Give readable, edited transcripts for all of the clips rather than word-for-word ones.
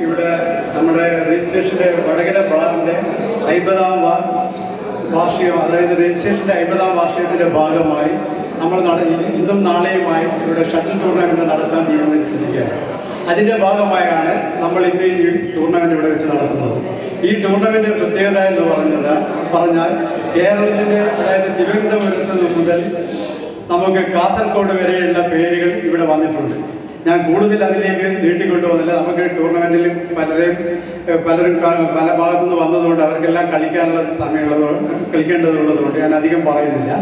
ഇവിടെ നമ്മുടെ രജിസ്ട്രേഷൻ്റെ വടകര ബാറിൻ്റെ 50-ാം വാർഷികം, അതായത് രജിസ്ട്രേഷൻ്റെ 50-ാം വാർഷികത്തിൻ്റെ ഭാഗമായി നമ്മൾ ഇന്നും നാളെയുമായി ഇവിടെ ഷട്ടിൽ ടൂർണമെൻറ്റ് നടത്താൻ തീരുമാനിച്ചിരിക്കുകയാണ്. അതിൻ്റെ ഭാഗമായാണ് നമ്മൾ ഇന്ന് ഈ ടൂർണമെൻറ്റ് ഇവിടെ വെച്ച് നടത്തുന്നത്. ഈ ടൂർണമെൻറ്റിൻ്റെ പ്രത്യേകത എന്ന് പറഞ്ഞാൽ കേരളത്തിൻ്റെ, അതായത് തിരുവനന്തപുരത്ത് മുതൽ നമുക്ക് കാസർഗോഡ് വരെയുള്ള പേരുകൾ ഇവിടെ വന്നിട്ടുണ്ട്. ഞാൻ കൂടുതൽ അതിലേക്ക് നീട്ടിക്കൊണ്ടുപോകുന്നില്ല. നമുക്ക് ടൂർണമെൻറ്റിൽ പലരും പല ഭാഗത്തുനിന്ന് വന്നതുകൊണ്ട് അവർക്കെല്ലാം കളിക്കാനുള്ള കളിക്കേണ്ടതുള്ളതുകൊണ്ട് ഞാൻ അധികം പറയുന്നില്ല.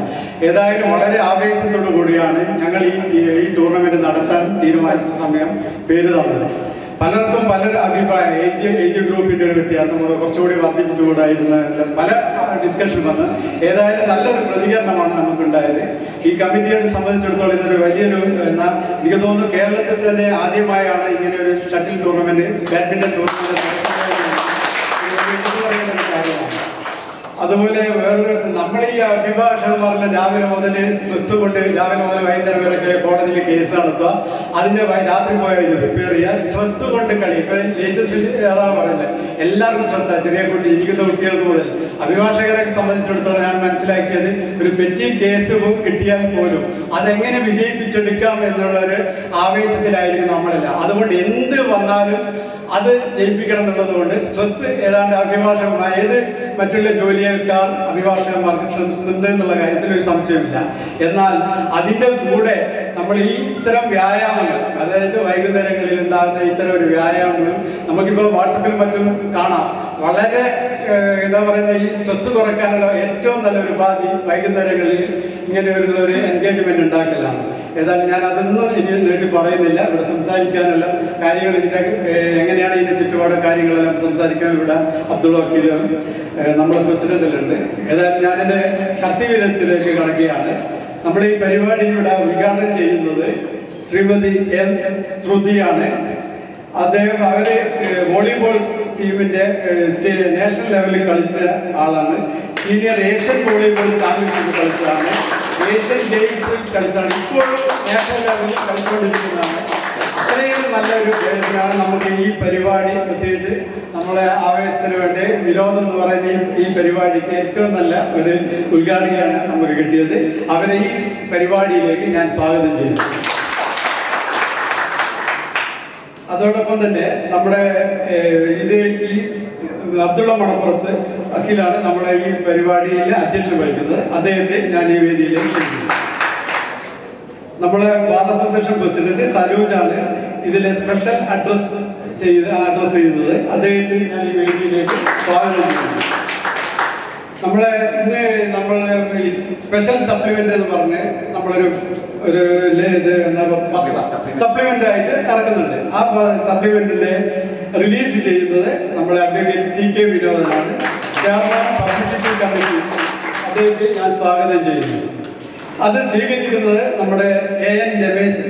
ഏതായാലും വളരെ ആവേശത്തോടു കൂടിയാണ് ഞങ്ങൾ ഈ ടൂർണമെൻറ്റ് നടത്താൻ തീരുമാനിച്ച സമയം പേര് തന്നത്. പലർക്കും പല അഭിപ്രായം, ഏജ് ഗ്രൂപ്പിൻ്റെ ഒരു വ്യത്യാസം, കുറച്ചുകൂടി വർദ്ധിപ്പിച്ചുകൂടായിരുന്ന പല ഡിസ്കഷൻ വന്ന് ഏതായാലും നല്ലൊരു പ്രതികരണമാണ് നമുക്കുണ്ടായത്. ഈ കമ്മിറ്റിയെ സംബന്ധിച്ചിടത്തോളം ഇതൊരു വലിയൊരു എനിക്ക് തോന്നുന്നു കേരളത്തിൽ തന്നെ ആദ്യമായാണ് ഇങ്ങനെ ഒരു ഷട്ടിൽ ടൂർണമെൻറ്റ്, ബാഡ്മിൻ്റൺ ടൂർണമെൻറ്റ് കാര്യമാണ്. അതുപോലെ വേറൊരു നമ്മൾ ഈ അഭിഭാഷകന്മാരുടെ രാവിലെ മുതൽ സ്ട്രെസ് കൊണ്ട് രാവിലെ മുതൽ വൈകുന്നേരം വരെയൊക്കെ കോടതിയിൽ കേസ് നടത്തുക, അതിൻ്റെ രാത്രി പോയാൽ ഇത് പ്രിപ്പയർ ചെയ്യുക, സ്ട്രെസ് കൊണ്ട് കളി. ഇപ്പം ലേറ്റസ്റ്റ് അതാണ് പറയുന്നത്, എല്ലാവർക്കും സ്ട്രെസ്സാണ്. ചെറിയ കുട്ടി ഇരിക്കുന്ന കുട്ടികൾക്ക് മുതൽ അഭിഭാഷകരെ സംബന്ധിച്ചിടത്തോളം ഞാൻ മനസ്സിലാക്കിയത്, ഒരു പെറ്റി കേസ് കിട്ടിയാൽ പോലും അതെങ്ങനെ വിജയിപ്പിച്ചെടുക്കാം എന്നുള്ളൊരു ആവേശത്തിലായിരിക്കും നമ്മളെല്ലാം. അതുകൊണ്ട് എന്ത് വന്നാലും അത് ജയിപ്പിക്കണം എന്നുള്ളത് കൊണ്ട് സ്ട്രെസ് ഏതാണ്ട് അഭിഭാഷകന്മാർ ഏത് മറ്റുള്ള ജോലിയേക്കാൾ അഭിഭാഷകന്മാർക്ക് സ്ട്രെസ് ഉണ്ട് എന്നുള്ള കാര്യത്തിൽ ഒരു സംശയമില്ല. എന്നാൽ അതിൻ്റെ കൂടെ നമ്മൾ ഈ ഇത്തരം വ്യായാമങ്ങൾ, അതായത് വൈകുന്നേരങ്ങളിൽ ഉണ്ടാകുന്ന ഇത്തരം ഒരു വ്യായാമങ്ങളും നമുക്കിപ്പോൾ വാട്സപ്പിൽ മറ്റും കാണാം. വളരെ എന്താ പറയുക, ഈ സ്ട്രെസ് കുറയ്ക്കാനുള്ള ഏറ്റവും നല്ലൊരു ഉപാധി വൈകുന്നേരങ്ങളിൽ ഇങ്ങനെയുള്ള ഒരു എൻഗേജ്മെന്റ് ഉണ്ടാക്കലാണ്. ഏതായാലും ഞാൻ അതൊന്നും ഇനി നീട്ടി പറയുന്നില്ല. ഇവിടെ സംസാരിക്കാനുള്ള കാര്യങ്ങൾ, ഇതിൻ്റെ എങ്ങനെയാണ് ഇതിൻ്റെ ചുറ്റുപാട് കാര്യങ്ങളെല്ലാം സംസാരിക്കാൻ ഇവിടെ അബ്ദുൾ വക്കീലും നമ്മുടെ പ്രസിഡന്റിലുണ്ട്. ഏതായാലും ഞാനെൻ്റെ കർത്തവ്യത്തിലേക്ക് കടക്കുകയാണ്. നമ്മൾ ഈ പരിപാടി ഇവിടെ ഉദ്ഘാടനം ചെയ്യുന്നത് ശ്രീമതി എം ശ്രുതിയാണ്. അവര് വോളിബോൾ ടീമിന്റെ നാഷണൽ ലെവലിൽ കളിച്ച ആളാണ്. സീനിയർ ഏഷ്യൻ വോളിബോൾ ചാമ്പ്യൻഷിപ്പ് കളിച്ചതാണ്. ഏഷ്യൻ ഗെയിംസിൽ കളിച്ചതാണ്. ഇപ്പോഴും നാഷണൽ ലെവലിൽ കളിച്ചുകൊണ്ടിരിക്കുന്നതാണ്. അത്രയും നല്ലൊരു പേരാണ് നമുക്ക് ഈ പരിപാടി, പ്രത്യേകിച്ച് നമ്മളെ ആവേശത്തിന് വേണ്ടി വിനോദം എന്ന് പറയുന്ന ഈ പരിപാടിക്ക് ഏറ്റവും നല്ല ഒരു ഉദ്ഘാടകയാണ് നമുക്ക് കിട്ടിയത്. അവരെ ഈ പരിപാടിയിലേക്ക് ഞാൻ സ്വാഗതം ചെയ്യുന്നു. അതോടൊപ്പം തന്നെ നമ്മുടെ ഈ അബ്ദുള്ള മണപ്പുറത്ത് അഖിലാണ് നമ്മുടെ ഈ പരിപാടിയിൽ അധ്യക്ഷം വഹിക്കുന്നത്. അദ്ദേഹത്തെ ഞാൻ ഈ വേദിയിലേക്ക് ക്ഷണിക്കുന്നു. നമ്മളെ ബാർ അസോസിയേഷൻ പ്രസിഡന്റ് സനൂജാണ് ഇതിലെ സ്പെഷ്യൽ അഡ്രസ് ചെയ്യുന്നത്. അദ്ദേഹത്തെ ഞാൻ ഈ വേദിയിലേക്ക് സ്വാഗതം ചെയ്യുന്നു. നമ്മൾ ഈ സ്പെഷ്യൽ സപ്ലിമെന്റ് എന്ന് പറഞ്ഞ് നമ്മളൊരു സപ്ലിമെന്റ് ആയിട്ട് ഇറക്കുന്നുണ്ട്. ആ സപ്ലിമെന്റിനെ റിലീസ് ചെയ്യുന്നത് നമ്മുടെ അഡ്വക്കേറ്റ് CK വിനോദനാണ്, ചെയർമാൻ പബ്ലിസിറ്റി കമ്മിറ്റി. അദ്ദേഹത്തെ ഞാൻ സ്വാഗതം ചെയ്യുന്നു. അത് സ്വീകരിക്കുന്നത് നമ്മുടെ AN രമേശ്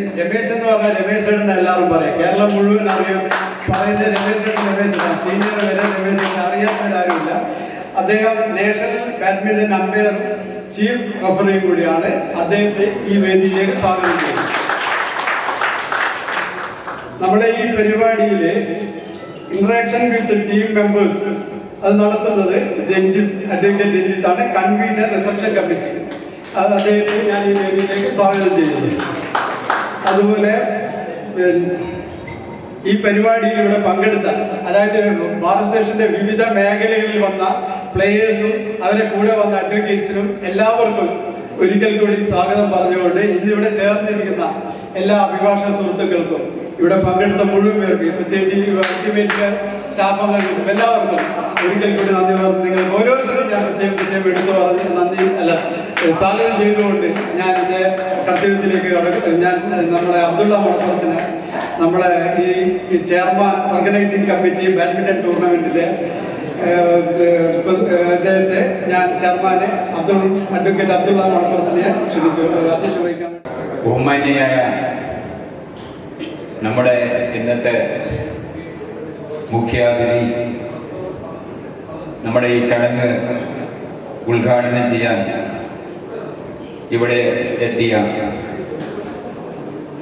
എന്ന് പറഞ്ഞാൽ രമേശൻ എന്ന് എല്ലാവരും പറയും. കേരളം മുഴുവൻ അറിയാം പറയുന്ന രമേശനാണ്. സീനിയർ വരെ രമേശൻ അറിയാത്തവരാരുമില്ല. അദ്ദേഹം നാഷണൽ ബാഡ്മിന്റൺ അമ്പയർ ചീഫ് റഫറിയും കൂടിയാണ്. അദ്ദേഹത്തെ ഈ വേദിയിലേക്ക് സ്വാഗതം ചെയ്യുന്നു. നമ്മുടെ ഈ പരിപാടിയിൽ ഇന്ററാക്ഷൻ വിത്ത് ടീം മെമ്പേഴ്സ് അത് നടത്തുന്നത് അഡ്വക്കേറ്റ് രഞ്ജിത്താണ്, കൺവീനർ റിസപ്ഷൻ കമ്മിറ്റി. അദ്ദേഹത്തെ ഞാൻ ഈ വേദിയിലേക്ക് സ്വാഗതം ചെയ്യുന്നു. അതുപോലെ ഈ പരിപാടിയിൽ ഇവിടെ പങ്കെടുത്ത, അതായത് ബാർ അസോസിയേഷന്റെ വിവിധ മേഖലകളിൽ വന്ന പ്ലേയേഴ്സും അവരെ കൂടെ വന്ന അഡ്വക്കേറ്റ്സിനും എല്ലാവർക്കും ഒരിക്കൽ കൂടി സ്വാഗതം പറഞ്ഞുകൊണ്ട് ഇന്നിവിടെ ചേർന്നിരിക്കുന്ന എല്ലാ അഭിഭാഷക സുഹൃത്തുക്കൾക്കും ഇവിടെ പങ്കെടുത്ത മുഴുവൻ പേർക്ക്, പ്രത്യേകിച്ച് അൾട്ടിമേറ്റ് സ്റ്റാഫ് അംഗങ്ങൾക്കും എല്ലാവർക്കും ഒരിക്കൽ കൂടി നന്ദി പറഞ്ഞു. നിങ്ങൾ ഓരോരുത്തരും ഞാൻ പ്രത്യേകം എടുത്തു പറഞ്ഞ് സ്വാഗതം ചെയ്തുകൊണ്ട് ഞാൻ എൻ്റെ കർത്തവ്യത്തിലേക്ക് ഞാൻ നമ്മുടെ അബ്ദുള്ള മണപ്പുറത്തിന്, നമ്മുടെ ഈ ചെയർമാൻ ഓർഗനൈസിംഗ് കമ്മിറ്റി ബാഡ്മിന്റൺ ടൂർണമെന്റിലെ അദ്ദേഹത്തെ ഞാൻ ചെയർമാനെ അഡ്വക്കേറ്റ് അബ്ദുള്ള മണപ്പുറത്തിനെ ക്ഷണിച്ചു അധ്യക്ഷ വഹിക്കാൻ. ബഹുമാന്യയായ നമ്മുടെ ഇന്നത്തെ മുഖ്യാതിഥി, നമ്മുടെ ഈ ചടങ്ങ് ഉദ്ഘാടനം ചെയ്യാൻ ഇവിടെ എത്തിയ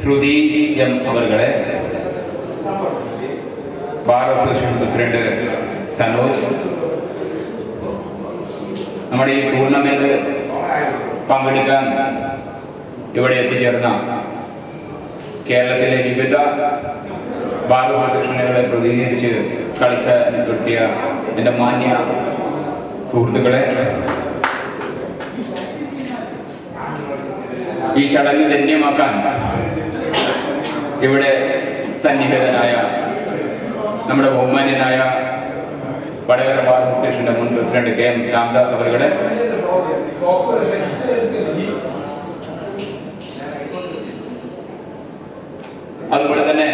ശ്രുതി എം അവരുടെ ബാർ അസോസിയേഷൻ പ്രസിഡന്റ് സനോജ്, നമ്മുടെ ഈ ടൂർണമെന്റ് പങ്കെടുക്കാൻ ഇവിടെ എത്തിച്ചേർന്ന കേരളത്തിലെ വിവിധ ബാർ അസോസിയേഷനുകളെ പ്രതിനിധീകരിച്ച് കളിക്കാൻ നിർത്തിയ എൻ്റെ മാന്യ സുഹൃത്തുക്കളെ, ഈ ചടങ്ങ് ധന്യമാക്കാൻ ഇവിടെ സന്നിഹിതനായ നമ്മുടെ ബഹുമാന്യനായ വടകര ബാർ അസോസിയേഷന്റെ മുൻ പ്രസിഡന്റ് കെ എം രാംദാസ് അവരുടെ, അതുപോലെ തന്നെ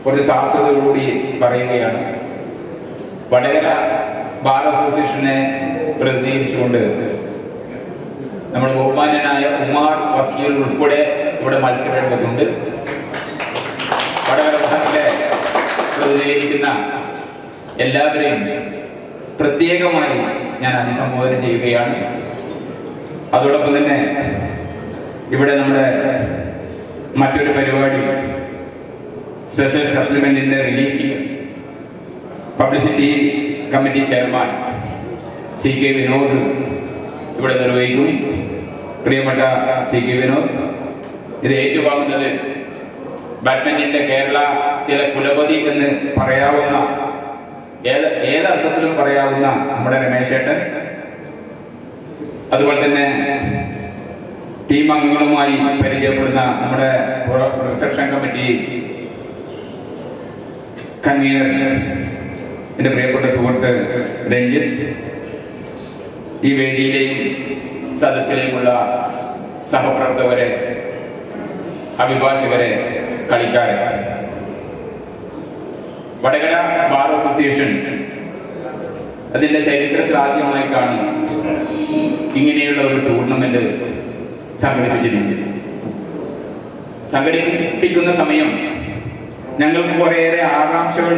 കുറച്ച് സാധ്യതകളോടുകൂടി പറയുകയാണ്. വടകര ബാർ അസോസിയേഷനെ പ്രതിനിധീകരിച്ചുകൊണ്ട് നമ്മുടെ ബഹുമാന്യനായ ഉമാർ വക്കീൽ ഉൾപ്പെടെ ഇവിടെ മത്സരരംഗത്തുണ്ട്. വടകര ബാറിലെ പ്രതിനിധീകരിക്കുന്ന എല്ലാവരെയും പ്രത്യേകമായി ഞാൻ അഭിസംബോധന ചെയ്യുകയാണ്. അതോടൊപ്പം തന്നെ ഇവിടെ നമ്മുടെ മറ്റൊരു പരിപാടി, സ്പെഷ്യൽ സപ്ലിമെന്റിന്റെ releasing publicity committee chairman C K Vinod ഇവിടെ നിർവഹിക്കും. പ്രിയപ്പെട്ട സി കെ വിനോദ്, ഇത് ഏറ്റുവാങ്ങുന്നത് ബാഡ്മിന്റന്റെ കേരളത്തിലെ കുലപതി എന്ന് പറയാവുന്ന, ഏതർത്ഥത്തിലും പറയാവുന്ന നമ്മുടെ രമേശേട്ടൻ, അതുപോലെ തന്നെ ടീം അംഗങ്ങളുമായി പരിചയപ്പെടുന്ന നമ്മുടെ റിസപ്ഷൻ കമ്മിറ്റി കൺവീനർ എൻ്റെ പ്രിയപ്പെട്ട സുഹൃത്ത് രഞ്ജിത്ത്, ഈ വേദിയിലെയും സദസ്സിലെയുമുള്ള സഹപ്രവർത്തകരെ, അഭിഭാഷകരെ, കളിക്കാരെ, വടകര ബാർ അസോസിയേഷൻ അതിൻ്റെ ചരിത്രത്തിൽ ആദ്യമായിട്ടാണ് ഇങ്ങനെയുള്ള ഒരു ടൂർണമെന്റ് സംഘടിപ്പിക്കുന്ന സമയം ഞങ്ങൾക്ക് കുറേയേറെ ആകാംക്ഷകൾ,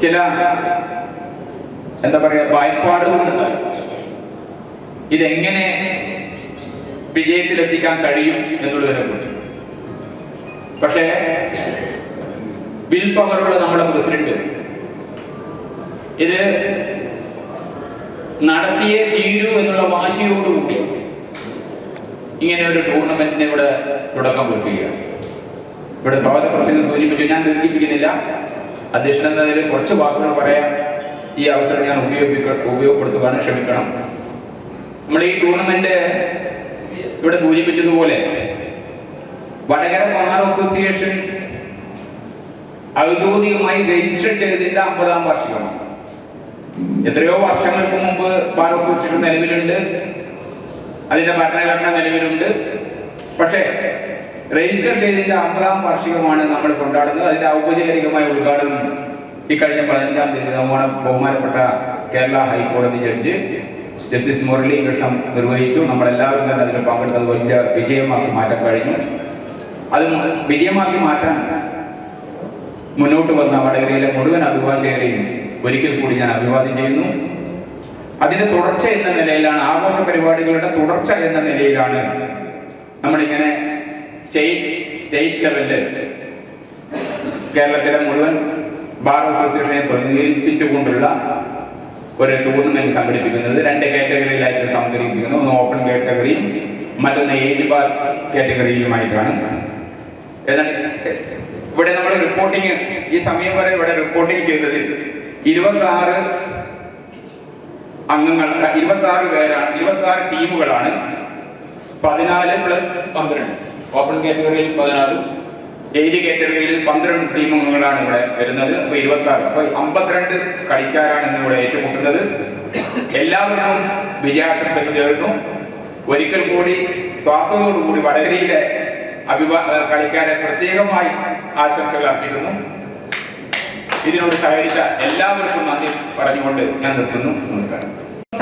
ചില എന്താ പറയുക വായ്പാടുകളുണ്ടായി. ഇതെങ്ങനെ വിജയത്തിലെത്തിക്കാൻ കഴിയും എന്നുള്ളതിനെ കുറിച്ച്. പക്ഷേ വിൽ പവറുള്ള നമ്മുടെ പ്രസിഡന്റ് ഇത് നടത്തിയേ തീരൂ എന്നുള്ള വാശിയോടുകൂടി ഇങ്ങനെ ഒരു ടൂർണമെന്റിന് ഇവിടെ തുടക്കം കുറിക്കുകയാണ്. ഇവിടെ സ്വാഗത പ്രസംഗം സൂചിപ്പിച്ചു, ഞാൻ ദീർഘിപ്പിക്കുന്നില്ല. അധ്യക്ഷൻ എന്നതിൽ കുറച്ച് വാക്കുകൾ പറയാൻ ഈ അവസരം ഞാൻ ഉപയോഗപ്പെടുത്തുകയാണ്, ക്ഷമിക്കണം. നമ്മൾ ഈ ടൂർണമെന്റ് ഇവിടെ സൂചിപ്പിച്ചതുപോലെ വടകര ബാർ അസോസിയേഷൻ ഔദ്യോഗികമായി രജിസ്റ്റർ ചെയ്തതിന്റെ 50-ാം വാർഷികമാണ്. എത്രയോ വർഷങ്ങൾക്ക് മുമ്പ് ബാർ അസോസിയേഷൻ നിലവിലുണ്ട്, അതിന്റെ ഭരണഘടന നിലവിലുണ്ട്. പക്ഷേ രജിസ്റ്റർ ചെയ്തതിന്റെ 50-ാം വാർഷികമാണ് നമ്മൾ കൊണ്ടാടുന്നത്. അതിന്റെ ഔപചാരികമായ ഉദ്ഘാടനം ഇക്കഴിഞ്ഞ 15-ാം തീയതി ബഹുമാനപ്പെട്ട കേരള ഹൈക്കോടതി ജഡ്ജി ജസ്റ്റിസ് മുരളി കൃഷ്ണൻ നിർവഹിച്ചു. നമ്മളെല്ലാവരും തന്നെ അതിൽ പങ്കെടുത്തത് വലിയ വിജയമാക്കി മാറ്റാൻ കഴിഞ്ഞു. അത് വിജയമാക്കി മാറ്റാൻ മുന്നോട്ട് വന്ന വടകരയിലെ മുഴുവൻ അഭിഭാഷകരെയും ഒരിക്കൽ കൂടി ഞാൻ അഭിവാദ്യം ചെയ്യുന്നു. അതിന്റെ തുടർച്ച എന്ന നിലയിലാണ്, ആഘോഷ പരിപാടികളുടെ തുടർച്ച എന്ന നിലയിലാണ് നമ്മളിങ്ങനെ സ്റ്റേറ്റ് ലെവലില് കേരളത്തിലെ മുഴുവൻ ബാർ അസോസിയേഷനെ പ്രതിനിധീകരിപ്പിച്ചുകൊണ്ടുള്ള ഒരു ടൂർണമെന്റ് സംഘടിപ്പിക്കുന്നത്. 2 കാറ്റഗറിയിലായിട്ട് സംഘടിപ്പിക്കുന്നത്. ഒന്ന് ഓപ്പൺ കാറ്റഗറിയും മറ്റൊന്ന് ഏജ് ബാർ കാറ്റഗറിയിലുമായിട്ടാണ്. ഏതാണ് ഇവിടെ നമ്മൾ റിപ്പോർട്ടിങ്, ഈ സമയം വരെ ഇവിടെ റിപ്പോർട്ടിങ് ചെയ്തത് 26 അംഗങ്ങൾ, 26 പേരാണ്, 26 ടീമുകളാണ്. 14 + 12, ഓപ്പൺ കാറ്റഗറിയിൽ 14, ഏജ് കാറ്റഗറിയിൽ 12 ടീം അംഗങ്ങളാണ് ഇവിടെ വരുന്നത്. അപ്പൊ 26, അപ്പൊ 52 കളിക്കാരാണ് ഇന്നിവിടെ ഏറ്റുമുട്ടുന്നത്. എല്ലാവർക്കും വിജയാശംസകൾ നേരുന്നു. ഒരിക്കൽ കൂടി സ്വാർത്ഥതയോടുകൂടി വടകരയിലെ കളിക്കാരെ പ്രത്യേകമായി ആശംസകൾ അർപ്പിക്കുന്നു. ഇതിനോട് സഹകരിച്ച എല്ലാവർക്കും നന്ദി പറഞ്ഞുകൊണ്ട് ഞാൻ നിർത്തുന്നു. നമസ്കാരം.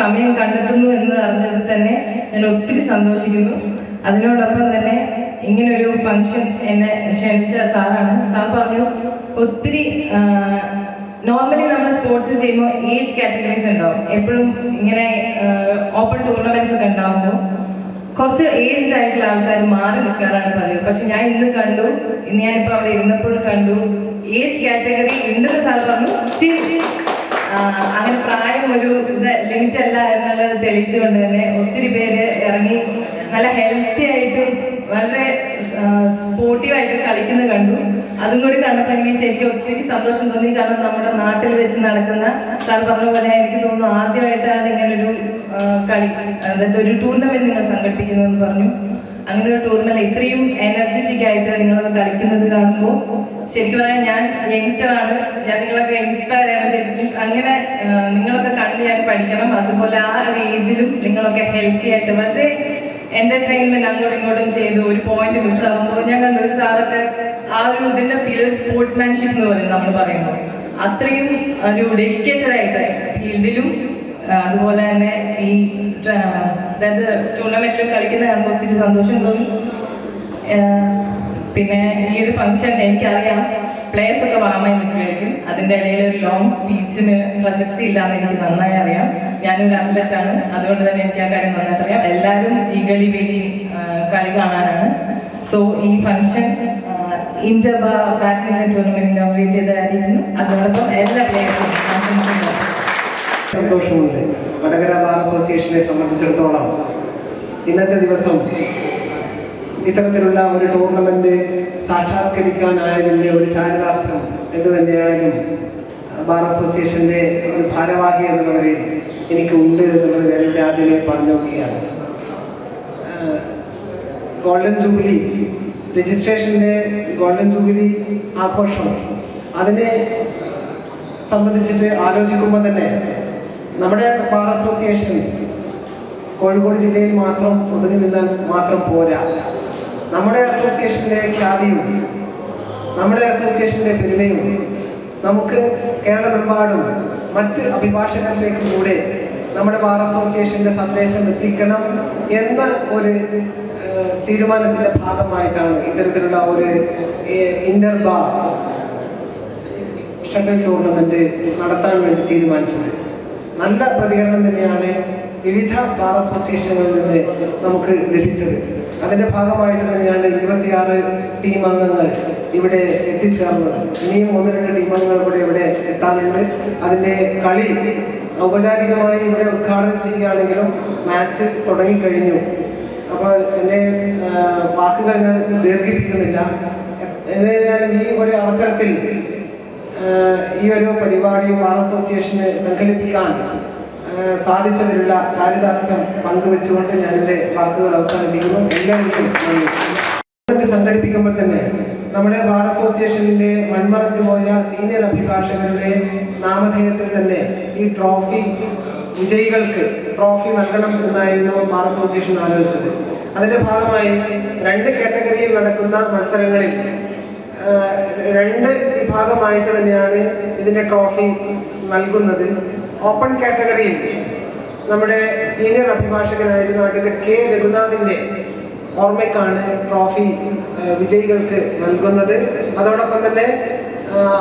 സമയം കണ്ടെത്തുന്നു എന്ന് അറിഞ്ഞത് തന്നെ ഞാൻ ഒത്തിരി സന്തോഷിക്കുന്നു. അതിനോടൊപ്പം തന്നെ ഇങ്ങനൊരു ഫംഗ്ഷൻ എന്നെ ക്ഷണിച്ച സാറാണ്. സാർ പറഞ്ഞു ഒത്തിരി നോർമലി നമ്മൾ സ്പോർട്സ് ചെയ്യുമ്പോൾ ഏജ് കാറ്റഗറീസ് ഉണ്ടാവും. എപ്പോഴും ഇങ്ങനെ ഓപ്പൺ ടൂർണമെന്റ്സ് ഒക്കെ ഉണ്ടാവുമ്പോൾ കുറച്ച് ഏജ്ഡ് ആയിട്ടുള്ള ആൾക്കാർ മാറി നിൽക്കാറാണ് പതിവ്. പക്ഷെ ഞാൻ ഇന്ന് കണ്ടു, ഇന്ന് ഞാനിപ്പോൾ അവിടെ ഇരുന്നപ്പോൾ കണ്ടു ഏജ് കാറ്റഗറി ഉണ്ടെന്ന് സാർ പറഞ്ഞു. സ്റ്റിൽ അങ്ങനെ പ്രായം ഒരു ലിമിറ്റ് അല്ല എന്നുള്ളത് തെളിയിച്ചുകൊണ്ട് തന്നെ ഒത്തിരി പേര് ഇറങ്ങി നല്ല ഹെൽത്തി ആയിട്ടും വളരെ സ്പോർട്ടീവായിട്ട് കളിക്കുന്നത് കണ്ടു. അതും കൂടി കണ്ടപ്പോൾ എനിക്ക് ശരിക്കും ഒത്തിരി സന്തോഷം തോന്നി. കാരണം നമ്മുടെ നാട്ടിൽ വെച്ച് നടക്കുന്ന സാർ പറഞ്ഞ പോലെ എനിക്ക് തോന്നുന്നു ആദ്യമായിട്ടാണ് ഇങ്ങനൊരു കളി, അതായത് ഒരു ടൂർണമെന്റ് നിങ്ങൾ സംഘടിപ്പിക്കുന്നതെന്ന് പറഞ്ഞു. അങ്ങനെ ഒരു ടൂർണമെന്റ് ഇത്രയും എനർജറ്റിക് ആയിട്ട് നിങ്ങളൊക്കെ കളിക്കുന്നത് കാണുമ്പോൾ ശരിക്കും പറയാൻ ഞാൻ യങ്സ്റ്ററാണ്, ഞാൻ നിങ്ങളൊക്കെ യങ്സ്റ്റർ ആണ് ശരിക്കും. അങ്ങനെ നിങ്ങളൊക്കെ കണ്ട് ഞാൻ പഠിക്കണം. അതുപോലെ ആ ഒരു ഏജിലും നിങ്ങളൊക്കെ ഹെൽത്തി ആയിട്ട് വളരെ എന്റർടൈൻമെന്റ് അങ്ങോട്ടും ഇങ്ങോട്ടും ചെയ്ത് ഒരു പോയിന്റ് മിസ്സാകുമ്പോൾ ഞാൻ കണ്ടു ഒരു സാറൊക്കെ ആ ഒരു ഇതിന്റെ ഫീൽഡ് സ്പോർട്സ്മാൻഷിപ്പ് എന്ന് പറയും നമ്മൾ പറയുമ്പോൾ അത്രയും ഒരു ഡെഡിക്കേറ്റഡ് ആയിട്ട് ഫീൽഡിലും അതുപോലെ തന്നെ ഈ അതായത് ടൂർണമെന്റിലും കളിക്കുന്ന കാണുമ്പോൾ ഒത്തിരി സന്തോഷം തോന്നി. പിന്നെ ഈ ഒരു ഫംഗ്ഷൻ എനിക്കറിയാം പ്ലേയേഴ്സ് ഒക്കെ വാങ്ങാൻ നിൽക്കുകയായിരിക്കും. അതിൻ്റെ ഇടയിൽ ഒരു ലോങ് സ്പീച്ചിന് പ്രസക്തി ഇല്ലാന്ന് എനിക്ക് നന്നായി അറിയാം. ഞാനൊരു അത്ലറ്റാണ്, അതുകൊണ്ട് തന്നെ എനിക്ക് ആ കാര്യം നന്നായിട്ട് അറിയാം. എല്ലാവരും ഈഗലി വെയിറ്റിംഗ് കളി കാണാനാണ്. സോ ഈ function inter badminton tournament inaugurate ചെയ്തതായിരിക്കുന്നു. അതോടൊപ്പം എല്ലാ പ്ലേയേഴ്സും സന്തോഷമുണ്ട്. വടകര ബാർ അസോസിയേഷനെ സംബന്ധിച്ചിടത്തോളം ഇന്നത്തെ ദിവസം ഇത്തരത്തിലുള്ള ഒരു ടൂർണമെന്റ് സാക്ഷാത്കരിക്കാനായതിൻ്റെ ഒരു ചാരിതാർത്ഥ്യം എന്ത് തന്നെയായാലും ബാർ അസോസിയേഷന്റെ ഒരു ഭാരവാഹി എന്നുള്ള നിലയിൽ എനിക്ക് ഉണ്ട് എന്നുള്ളത് ഞാൻ ആദ്യമേ പറഞ്ഞു നോക്കുകയാണ്. ഗോൾഡൻ ജൂബിലി രജിസ്ട്രേഷന്റെ ഗോൾഡൻ ജൂബിലി ആഘോഷം അതിനെ സംബന്ധിച്ചിട്ട് ആലോചിക്കുമ്പോൾ തന്നെ നമ്മുടെ ബാർ അസോസിയേഷൻ കോഴിക്കോട് ജില്ലയിൽ മാത്രം ഒതുങ്ങി നിന്നാൽ മാത്രം പോരാ. നമ്മുടെ അസോസിയേഷൻ്റെ ഖ്യാതിയും നമ്മുടെ അസോസിയേഷൻ്റെ പെരുമയും നമുക്ക് കേരളമെമ്പാടും മറ്റ് അഭിഭാഷകരിലേക്കും കൂടെ നമ്മുടെ ബാർ അസോസിയേഷൻ്റെ സന്ദേശം എത്തിക്കണം എന്ന ഒരു തീരുമാനത്തിൻ്റെ ഭാഗമായിട്ടാണ് ഇത്തരത്തിലുള്ള ഒരു ഇന്റർ ബാർ ഷട്ടിൽ ടൂർണമെന്റ് നടത്താൻ വേണ്ടി തീരുമാനിച്ചത്. നല്ല പ്രതികരണം തന്നെയാണ് വിവിധ ബാർ അസോസിയേഷനുകളിൽ നിന്ന് നമുക്ക് ലഭിച്ചത്. അതിന്റെ ഭാഗമായിട്ട് തന്നെയാണ് 26 ടീം അംഗങ്ങൾ ഇവിടെ എത്തിച്ചേർന്നത്. ഇനിയും 1-2 ടീം അംഗങ്ങൾ കൂടെ ഇവിടെ എത്താനുണ്ട്. അതിന്റെ കളി ഔപചാരികമായി ഇവിടെ ഉദ്ഘാടനം ചെയ്യുകയാണെങ്കിലും മാച്ച് തുടങ്ങിക്കഴിഞ്ഞു. അപ്പോൾ എൻ്റെ വാക്കുകൾ ഞാൻ ദീർഘിപ്പിക്കുന്നില്ല. എന്തായാലും ഈ ഒരു അവസരത്തിൽ ഈ ഒരു പരിപാടി ബാർ അസോസിയേഷന് സംഘടിപ്പിക്കാൻ സാധിച്ചതിലുള്ള ചാരിതാർത്ഥ്യം പങ്കുവെച്ചുകൊണ്ട് ഞാൻ എൻ്റെ വാക്കുകൾ അവസാനിപ്പിക്കുന്നു. എല്ലാവർക്കും സംഘടിപ്പിക്കുമ്പോൾ തന്നെ നമ്മുടെ ബാർ അസോസിയേഷനിലെ മൺമറഞ്ഞു പോയ സീനിയർ അഭിഭാഷകരുടെ നാമധേയത്തിൽ തന്നെ ഈ ട്രോഫി വിജയികൾക്ക് ട്രോഫി നൽകണം എന്നായിരുന്നു ബാർ അസോസിയേഷൻ ആലോചിച്ചത്. അതിന്റെ ഭാഗമായി 2 കാറ്റഗറിയിൽ നടക്കുന്ന മത്സരങ്ങളിൽ 2 വിഭാഗമായിട്ട് തന്നെയാണ് ഇതിന്റെ ട്രോഫി നൽകുന്നത്. ഓപ്പൺ കാറ്റഗറിയിൽ നമ്മുടെ സീനിയർ അഭിഭാഷകനായിരുന്ന അഡ്വക്കേറ്റ് കെ രഘുനാഥിന്റെ ഓർമ്മയ്ക്കാണ് ട്രോഫി വിജയികൾക്ക് നൽകുന്നത്. അതോടൊപ്പം തന്നെ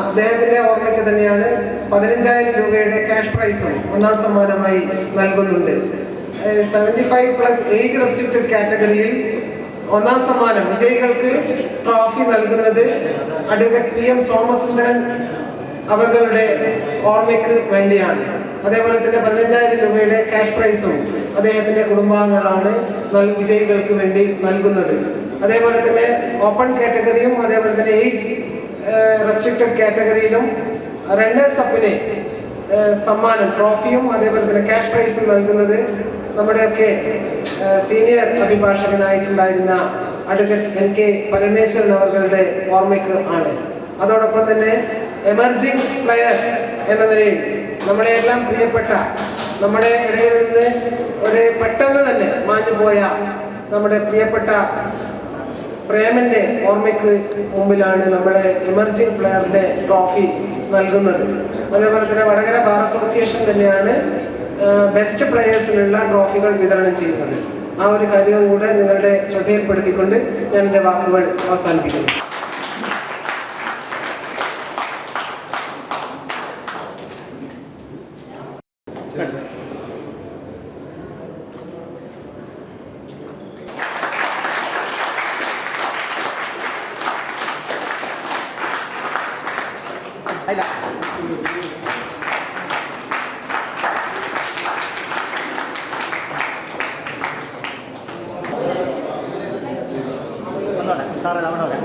അദ്ദേഹത്തിന്റെ ഓർമ്മയ്ക്ക് തന്നെയാണ് 15,000 രൂപയുടെ ക്യാഷ് പ്രൈസും 1ാം സമ്മാനമായി നൽകുന്നുണ്ട്. 75+ ഏജ് റെസ്ട്രിക്റ്റഡ് കാറ്റഗറിയിൽ 1ാം സമ്മാനം വിജയികൾക്ക് ട്രോഫി നൽകുന്നത് അഡ്വക്കേറ്റ് PM സോമസുന്ദരൻ അവരുടെ ഓർമ്മയ്ക്ക് വേണ്ടിയാണ്. അതേപോലെ തന്നെ 15,000 രൂപയുടെ ക്യാഷ് പ്രൈസും അദ്ദേഹത്തിന്റെ കുടുംബാംഗങ്ങളാണ് വിജയികൾക്ക് വേണ്ടി നൽകുന്നത്. അതേപോലെ തന്നെ ഓപ്പൺ കാറ്റഗറിയും അതേപോലെ തന്നെ ഏജ് റെസ്ട്രിക്റ്റഡ് കാറ്റഗറിയിലും റണ്ണേഴ്സ് അപ്പിന് സമ്മാനം ട്രോഫിയും അതേപോലെ തന്നെ ക്യാഷ് പ്രൈസും നൽകുന്നത് നമ്മുടെയൊക്കെ സീനിയർ അഭിഭാഷകനായിട്ടുണ്ടായിരുന്ന അഡ്വക്കേറ്റ് NK പരമേശ്വരൻ അവരുടെ ഓർമ്മയ്ക്ക് ആണ്. അതോടൊപ്പം തന്നെ എമർജിംഗ് പ്ലെയർ എന്ന നിലയിൽ നമ്മുടെ എല്ലാം പ്രിയപ്പെട്ട നമ്മുടെ ഇടയിൽ നിന്ന് ഒരു പെട്ടെന്ന് തന്നെ മാഞ്ഞുപോയ നമ്മുടെ പ്രിയപ്പെട്ട പ്രേമന്റെ ഓർമ്മയ്ക്ക് മുമ്പിലാണ് നമ്മുടെ എമർജിംഗ് പ്ലെയറിന്റെ ട്രോഫി നൽകുന്നത്. അതേപോലെ തന്നെ വടകര ബാർ അസോസിയേഷൻ തന്നെയാണ് ബെസ്റ്റ് പ്ലെയേഴ്സിനുള്ള ട്രോഫികൾ വിതരണം ചെയ്യുന്നത്. ആ ഒരു കാര്യവും കൂടെ നിങ്ങളുടെ ശ്രദ്ധയിൽപ്പെടുത്തിക്കൊണ്ട് ഞാൻ എൻ്റെ വാക്കുകൾ അവസാനിപ്പിക്കുന്നു. സാറേ നമ്മുടെ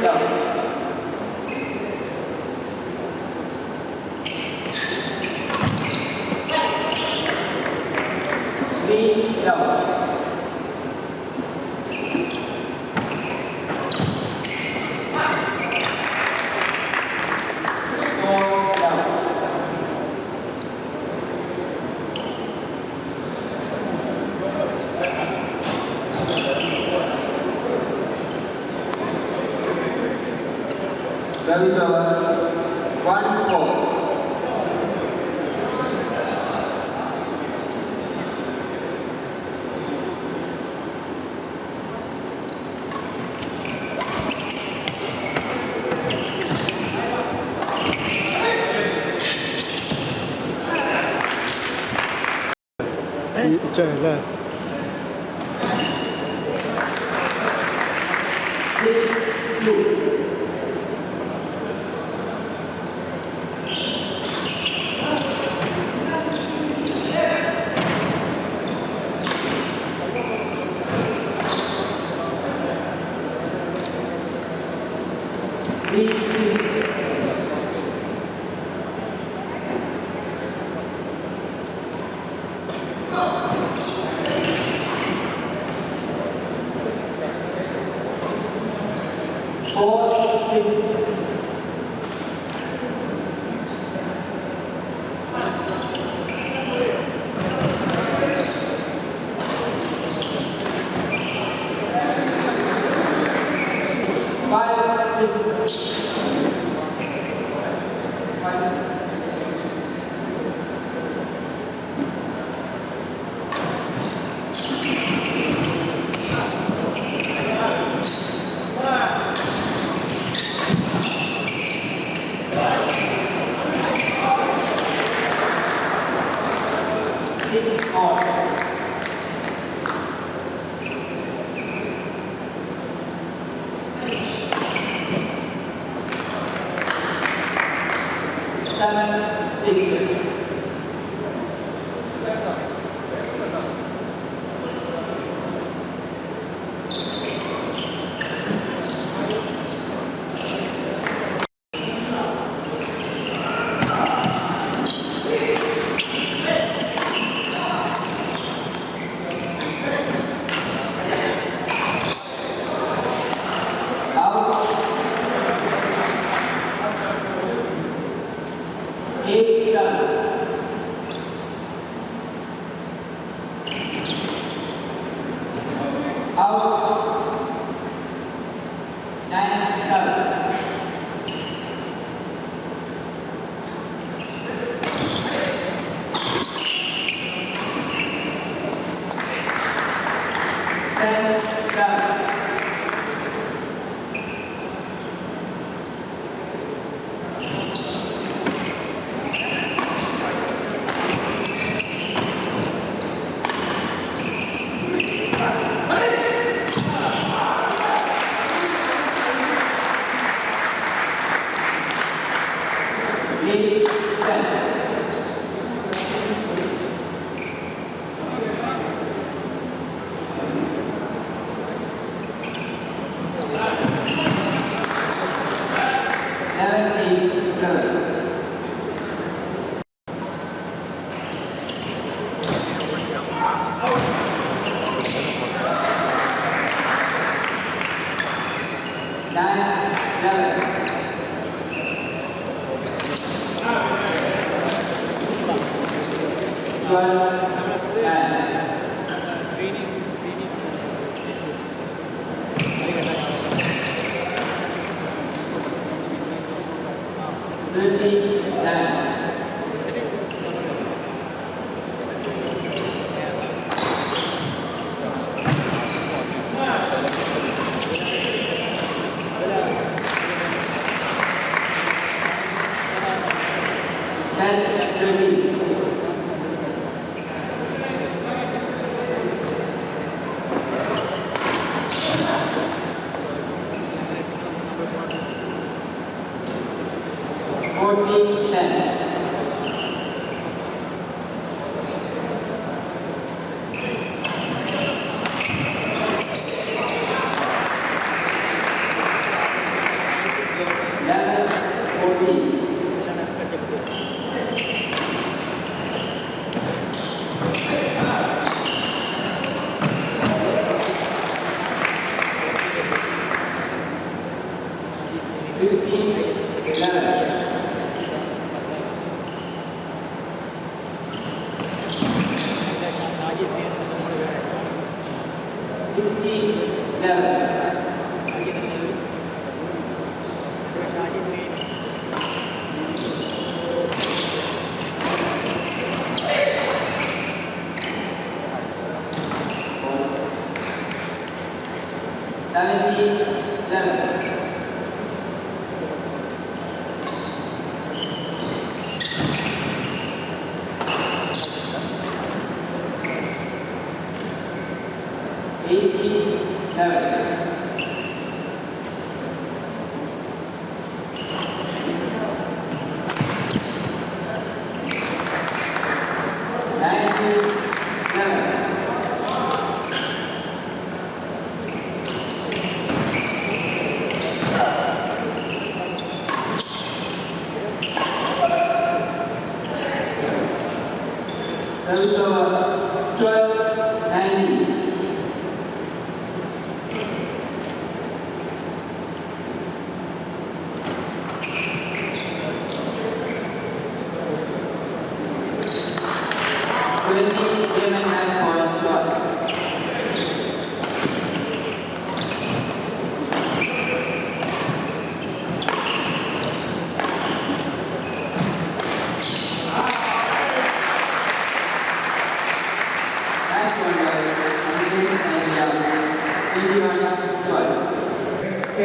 അല്ലേ?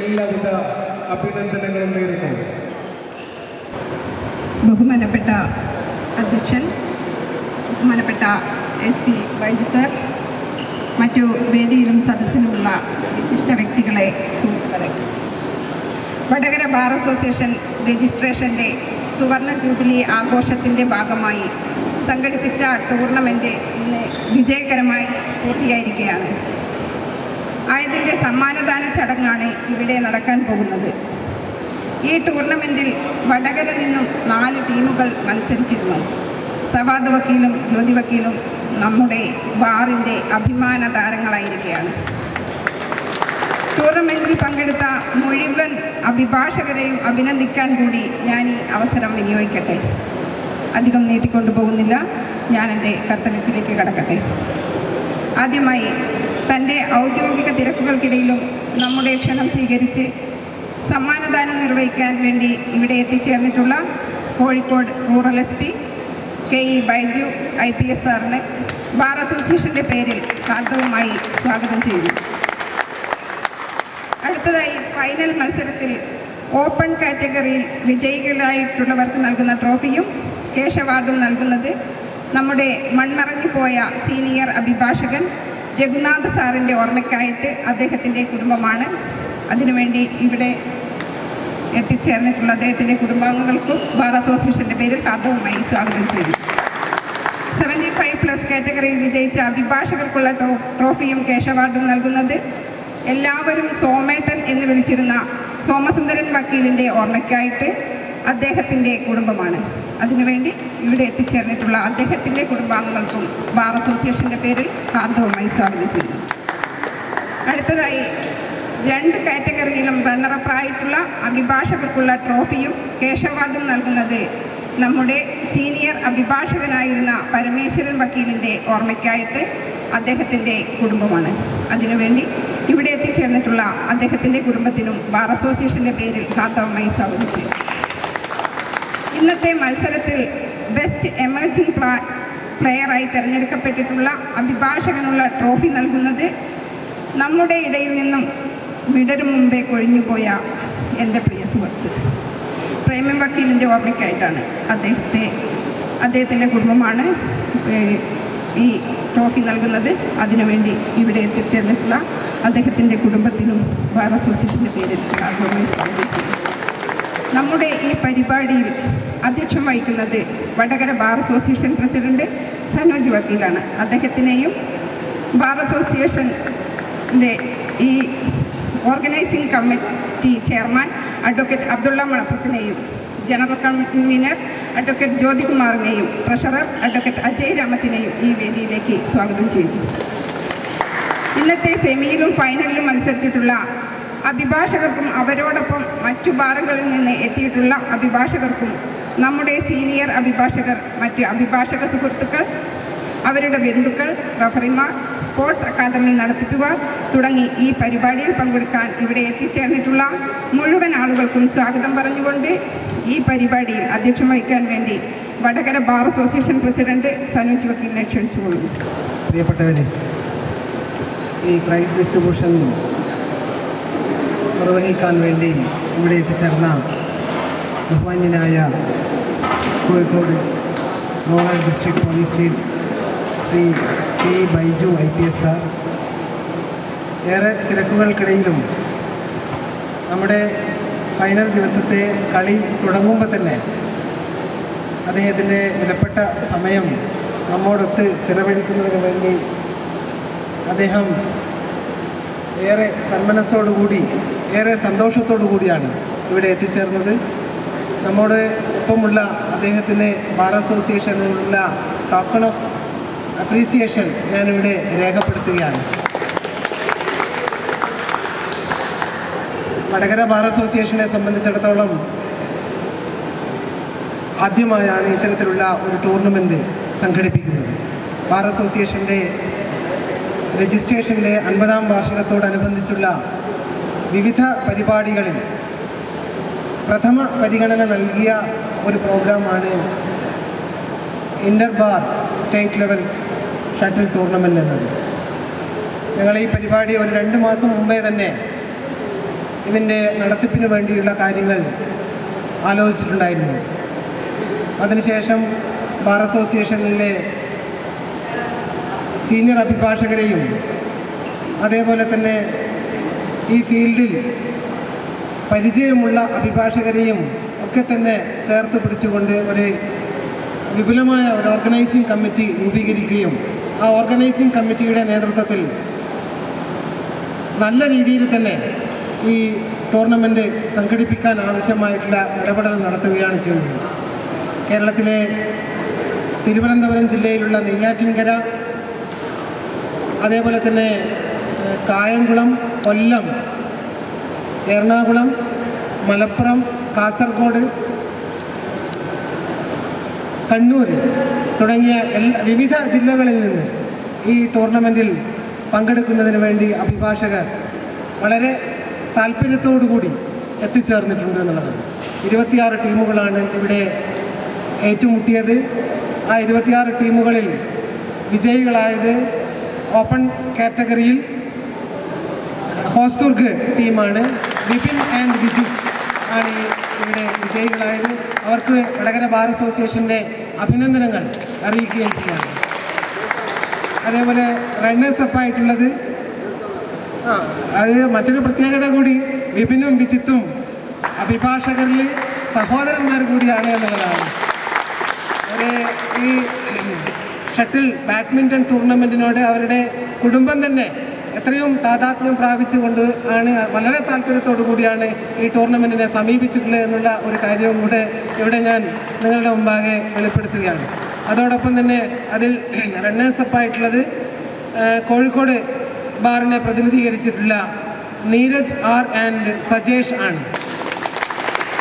എല്ലാവിധ അഭിനന്ദനങ്ങളും നേരുന്നു. ബഹുമാനപ്പെട്ട അധ്യക്ഷൻ, ബഹുമാനപ്പെട്ട SP വൈദ്യു സർ, മറ്റു വേദിയിലും സദസ്സിലുമുള്ള വിശിഷ്ട വ്യക്തികളെ, സുഹൃത്തുക്കളെ, വടകര ബാർ അസോസിയേഷൻ രജിസ്ട്രേഷൻ്റെ സുവർണ ജൂബിലി ആഘോഷത്തിൻ്റെ ഭാഗമായി സംഘടിപ്പിച്ച ടൂർണമെൻറ്റ് ഇന്ന് വിജയകരമായി പൂർത്തിയായിരിക്കുകയാണ്. ആയതിൻ്റെ സമ്മാനദാന ചടങ്ങാണ് ഇവിടെ നടക്കാൻ പോകുന്നത്. ഈ ടൂർണമെൻറ്റിൽ വടകര നിന്നും 4 ടീമുകൾ മത്സരിച്ചിരുന്നു. സവാദ് വക്കീലും ജ്യോതി വക്കീലും നമ്മുടെ ബാറിൻ്റെ അഭിമാന താരങ്ങളായിരിക്കുകയാണ്. ടൂർണമെൻറ്റിൽ പങ്കെടുത്ത മുഴുവൻ അഭിഭാഷകരെയും അഭിനന്ദിക്കാൻ കൂടി ഞാൻ ഈ അവസരം വിനിയോഗിക്കട്ടെ. അധികം നീട്ടിക്കൊണ്ടു പോകുന്നില്ല, ഞാൻ എൻ്റെ കർത്തവ്യത്തിലേക്ക് കടക്കട്ടെ. ആദ്യമായി തൻ്റെ ഔദ്യോഗിക തിരക്കുകൾക്കിടയിലും നമ്മുടെ ക്ഷണം സ്വീകരിച്ച് സമ്മാനദാനം നിർവഹിക്കാൻ വേണ്ടി ഇവിടെ എത്തിച്ചേർന്നിട്ടുള്ള Kozhikode rural SP KE Baiju IPS സാറിനെ ബാർ അസോസിയേഷൻ്റെ പേരിൽ ഹാർദവുമായി സ്വാഗതം ചെയ്യുന്നു. അടുത്തതായി ഫൈനൽ മത്സരത്തിൽ ഓപ്പൺ കാറ്റഗറിയിൽ വിജയികളായിട്ടുള്ളവർക്ക് നൽകുന്ന ട്രോഫിയും ക്യാഷ് അവാർഡും നൽകുന്നത് നമ്മുടെ മൺമറഞ്ഞു പോയ സീനിയർ അഭിഭാഷകൻ രഘുനാഥ് സാറിൻ്റെ ഓർമ്മയ്ക്കായിട്ട് അദ്ദേഹത്തിൻ്റെ കുടുംബമാണ്. അതിനുവേണ്ടി ഇവിടെ എത്തിച്ചേർന്നിട്ടുള്ള അദ്ദേഹത്തിൻ്റെ കുടുംബാംഗങ്ങൾക്കും ബാർ അസോസിയേഷൻ്റെ പേരിൽ ഹാർദവുമായി സ്വാഗതം ചെയ്യുന്നു. 75+ കാറ്റഗറിയിൽ വിജയിച്ച അഭിഭാഷകർക്കുള്ള ട്രോഫിയും ക്യാഷ് അവാർഡും നൽകുന്നത് എല്ലാവരും സോമേട്ടൻ എന്ന് വിളിച്ചിരുന്ന സോമസുന്ദരൻ വക്കീലിൻ്റെ ഓർമ്മയ്ക്കായിട്ട് അദ്ദേഹത്തിൻ്റെ കുടുംബമാണ്. അതിനുവേണ്ടി ഇവിടെ എത്തിച്ചേർന്നിട്ടുള്ള അദ്ദേഹത്തിൻ്റെ കുടുംബാംഗങ്ങൾക്കും ബാർ അസോസിയേഷൻ്റെ പേരിൽ ഹാർദവുമായി സ്വാഗതം ചെയ്യുന്നു. അടുത്തതായി 2 കാറ്റഗറിയിലും റണ്ണറപ്പായിട്ടുള്ള അഭിഭാഷകർക്കുള്ള ട്രോഫിയും ക്യാഷ് അവാർഡും നൽകുന്നത് നമ്മുടെ സീനിയർ അഭിഭാഷകനായിരുന്ന പരമേശ്വരൻ വക്കീലിൻ്റെ ഓർമ്മയ്ക്കായിട്ട് അദ്ദേഹത്തിൻ്റെ കുടുംബമാണ്. അതിനുവേണ്ടി ഇവിടെ എത്തിച്ചേർന്നിട്ടുള്ള അദ്ദേഹത്തിൻ്റെ കുടുംബത്തിനും ബാർ അസോസിയേഷൻ്റെ പേരിൽ ഹാർദവമായി സ്വാഗതം ചെയ്യുന്നു. ഇന്നത്തെ മത്സരത്തിൽ ബെസ്റ്റ് എമർജിംഗ് പ്ലെയറായി തിരഞ്ഞെടുക്കപ്പെട്ടിട്ടുള്ള അഭിഭാഷകനുള്ള ട്രോഫി നൽകുന്നത് നമ്മുടെ ഇടയിൽ നിന്നും വിടരും മുമ്പേ കൊഴിഞ്ഞുപോയ എൻ്റെ പ്രിയ സുഹൃത്ത് പ്രേമം വക്കീലിൻ്റെ ഓർമ്മയ്ക്കായിട്ടാണ്. അദ്ദേഹത്തിൻ്റെ കുടുംബമാണ് ഈ ട്രോഫി നൽകുന്നത്. അതിനുവേണ്ടി ഇവിടെ എത്തിച്ചേർന്നിട്ടുള്ള അദ്ദേഹത്തിൻ്റെ കുടുംബത്തിനും ബാർ അസോസിയേഷൻ്റെ പേരിൽ ആദ്യമായി സ്വാഗതം ചെയ്യുന്നു. നമ്മുടെ ഈ പരിപാടിയിൽ അധ്യക്ഷം വഹിക്കുന്നത് Vadakara bar association president Sanoj വക്കീലാണ്. അദ്ദേഹത്തിനെയും ബാർ അസോസിയേഷൻ്റെ ഈ organising committee chairman advocate Abdulla മണപ്പുറത്തിനെയും ജനറൽ കൺവീനർ അഡ്വക്കേറ്റ് ജ്യോതികുമാറിനെയും ട്രഷറർ അഡ്വക്കേറ്റ് അജയ് രാമത്തിനെയും ഈ വേദിയിലേക്ക് സ്വാഗതം ചെയ്യുന്നു. ഇന്നത്തെ സെമിയിലും ഫൈനലിലും മത്സരിച്ചിട്ടുള്ള അഭിഭാഷകർക്കും അവരോടൊപ്പം മറ്റു ബാറുകളിൽ നിന്ന് എത്തിയിട്ടുള്ള അഭിഭാഷകർക്കും നമ്മുടെ സീനിയർ അഭിഭാഷകർ, മറ്റ് അഭിഭാഷക സുഹൃത്തുക്കൾ, അവരുടെ ബന്ധുക്കൾ, റഫറിമാർ, സ്പോർട്സ് അക്കാദമി നടത്തിപ്പുകാർ തുടങ്ങി ഈ പരിപാടിയിൽ പങ്കെടുക്കാൻ ഇവിടെ എത്തിച്ചേർന്നിട്ടുള്ള മുഴുവൻ ആളുകൾക്കും സ്വാഗതം പറഞ്ഞുകൊണ്ട് ഈ പരിപാടിയിൽ അധ്യക്ഷം വഹിക്കാൻ വേണ്ടി Vadakara bar association president Sanoj വക്കീലിനെ ക്ഷണിച്ചുകൊള്ളുന്നു. പ്രിയപ്പെട്ടവരെ, ഈ പ്രൈസ് ഡിസ്ട്രിബ്യൂഷൻ നിർവഹിക്കാൻ വേണ്ടി ഇവിടെ എത്തിച്ചേർന്ന ബഹുമാന്യനായ Kozhikode rural district police chief Shri K Baiju IPS sir, ഏറെ തിരക്കുകൾക്കിടയിലും നമ്മുടെ ഫൈനൽ ദിവസത്തെ കളി തുടങ്ങുമ്പോൾ തന്നെ അദ്ദേഹത്തിൻ്റെ വിലപ്പെട്ട സമയം നമ്മോടൊത്ത് ചിലവഴിക്കുന്നതിന് വേണ്ടി അദ്ദേഹം ഏറെ സന്മനസ്സോടുകൂടി, ഏറെ സന്തോഷത്തോടു കൂടിയാണ് ഇവിടെ എത്തിച്ചേർന്നത്. നമ്മോട് ഒപ്പമുള്ള അദ്ദേഹത്തിന് ബാർ അസോസിയേഷനിലുള്ള ടോക്കൺ ഓഫ് അപ്രീസിയേഷൻ ഞാനിവിടെ രേഖപ്പെടുത്തുകയാണ്. വടകര ബാർ അസോസിയേഷനെ സംബന്ധിച്ചിടത്തോളം ആദ്യമായാണ് ഇത്തരത്തിലുള്ള ഒരു ടൂർണമെൻറ്റ് സംഘടിപ്പിക്കുന്നത്. ബാർ അസോസിയേഷൻ്റെ രജിസ്ട്രേഷൻ്റെ 50ാം വാർഷികത്തോടനുബന്ധിച്ചുള്ള വിവിധ പരിപാടികളിൽ പ്രഥമ പരിഗണന നൽകിയ ഒരു പ്രോഗ്രാമാണ് inter bar state level shuttle tournament എന്നത്. ഞങ്ങൾ ഈ പരിപാടി ഒരു 2 മാസം മുമ്പേ തന്നെ ഇതിൻ്റെ നടത്തിപ്പിന് വേണ്ടിയുള്ള കാര്യങ്ങൾ ആലോചിച്ചിട്ടുണ്ടായിരുന്നു. അതിനുശേഷം ബാർ അസോസിയേഷനിലെ സീനിയർ അഭിഭാഷകരെയും അതേപോലെ തന്നെ ഈ ഫീൽഡിൽ പരിചയമുള്ള അഭിഭാഷകരെയും ഒക്കെ തന്നെ ചേർത്ത് പിടിച്ചുകൊണ്ട് ഒരു വിപുലമായ ഒരു ഓർഗനൈസിംഗ് കമ്മിറ്റി രൂപീകരിക്കുകയും ആ ഓർഗനൈസിംഗ് കമ്മിറ്റിയുടെ നേതൃത്വത്തിൽ നല്ല രീതിയിൽ തന്നെ ഈ ടൂർണമെൻറ്റ് സംഘടിപ്പിക്കാൻ ആവശ്യമായിട്ടുള്ള ഇടപെടൽ നടത്തുകയാണ് ചെയ്തത്. കേരളത്തിലെ തിരുവനന്തപുരം ജില്ലയിലുള്ള നെയ്യാറ്റിൻകര, അതേപോലെ തന്നെ കായംകുളം, കൊല്ലം, എറണാകുളം, മലപ്പുറം, കാസർഗോഡ്, കണ്ണൂർ തുടങ്ങിയ വിവിധ ജില്ലകളിൽ നിന്ന് ഈ ടൂർണമെൻറ്റിൽ പങ്കെടുക്കുന്നതിന് വേണ്ടി അഭിഭാഷകർ വളരെ താല്പര്യത്തോടുകൂടി എത്തിച്ചേർന്നിട്ടുണ്ട് എന്നുള്ളതാണ്. 26 ടീമുകളാണ് ഇവിടെ ഏറ്റുമുട്ടിയത്. ആ 26 ടീമുകളിൽ വിജയികളായത് ഓപ്പൺ കാറ്റഗറിയിൽ ഹോസ്ദുർഗ് ടീമാണ്. വിപിൻ ആൻഡ് വിജി ആണ് ഇവിടെ വിജയികളായത്. അവർക്ക് വടകര ബാർ അസോസിയേഷൻ്റെ അഭിനന്ദനങ്ങൾ അറിയിക്കുകയും ചെയ്യാം. അതേപോലെ റണ്ണേഴ്സ് അപ്പ് ആയിട്ടുള്ളത് അത് മറ്റൊരു പ്രത്യേകത കൂടി, വിപിനും വിജിത്തും അഭിഭാഷകരിൽ സഹോദരന്മാർ കൂടിയാണ് എന്നുള്ളതാണ്. ഈ ഷട്ടിൽ ബാഡ്മിൻ്റൺ ടൂർണമെൻറ്റിനോട് അവരുടെ കുടുംബം തന്നെ എത്രയും താതാത്മ്യം പ്രാപിച്ചുകൊണ്ട് ആണ് വളരെ താല്പര്യത്തോടു കൂടിയാണ് ഈ ടൂർണമെൻറ്റിനെ സമീപിച്ചിട്ടുള്ളത് എന്നുള്ള ഒരു കാര്യവും കൂടെ ഇവിടെ ഞാൻ നിങ്ങളുടെ മുമ്പാകെ വെളിപ്പെടുത്തുകയാണ്. അതോടൊപ്പം തന്നെ അതിൽ റണ്ണേഴ്സ് അപ്പ് ആയിട്ടുള്ളത് കോഴിക്കോട് ബാറിനെ പ്രതിനിധീകരിച്ചിട്ടുള്ള നീരജ് ആർ ആൻഡ് സജേഷ് ആണ്.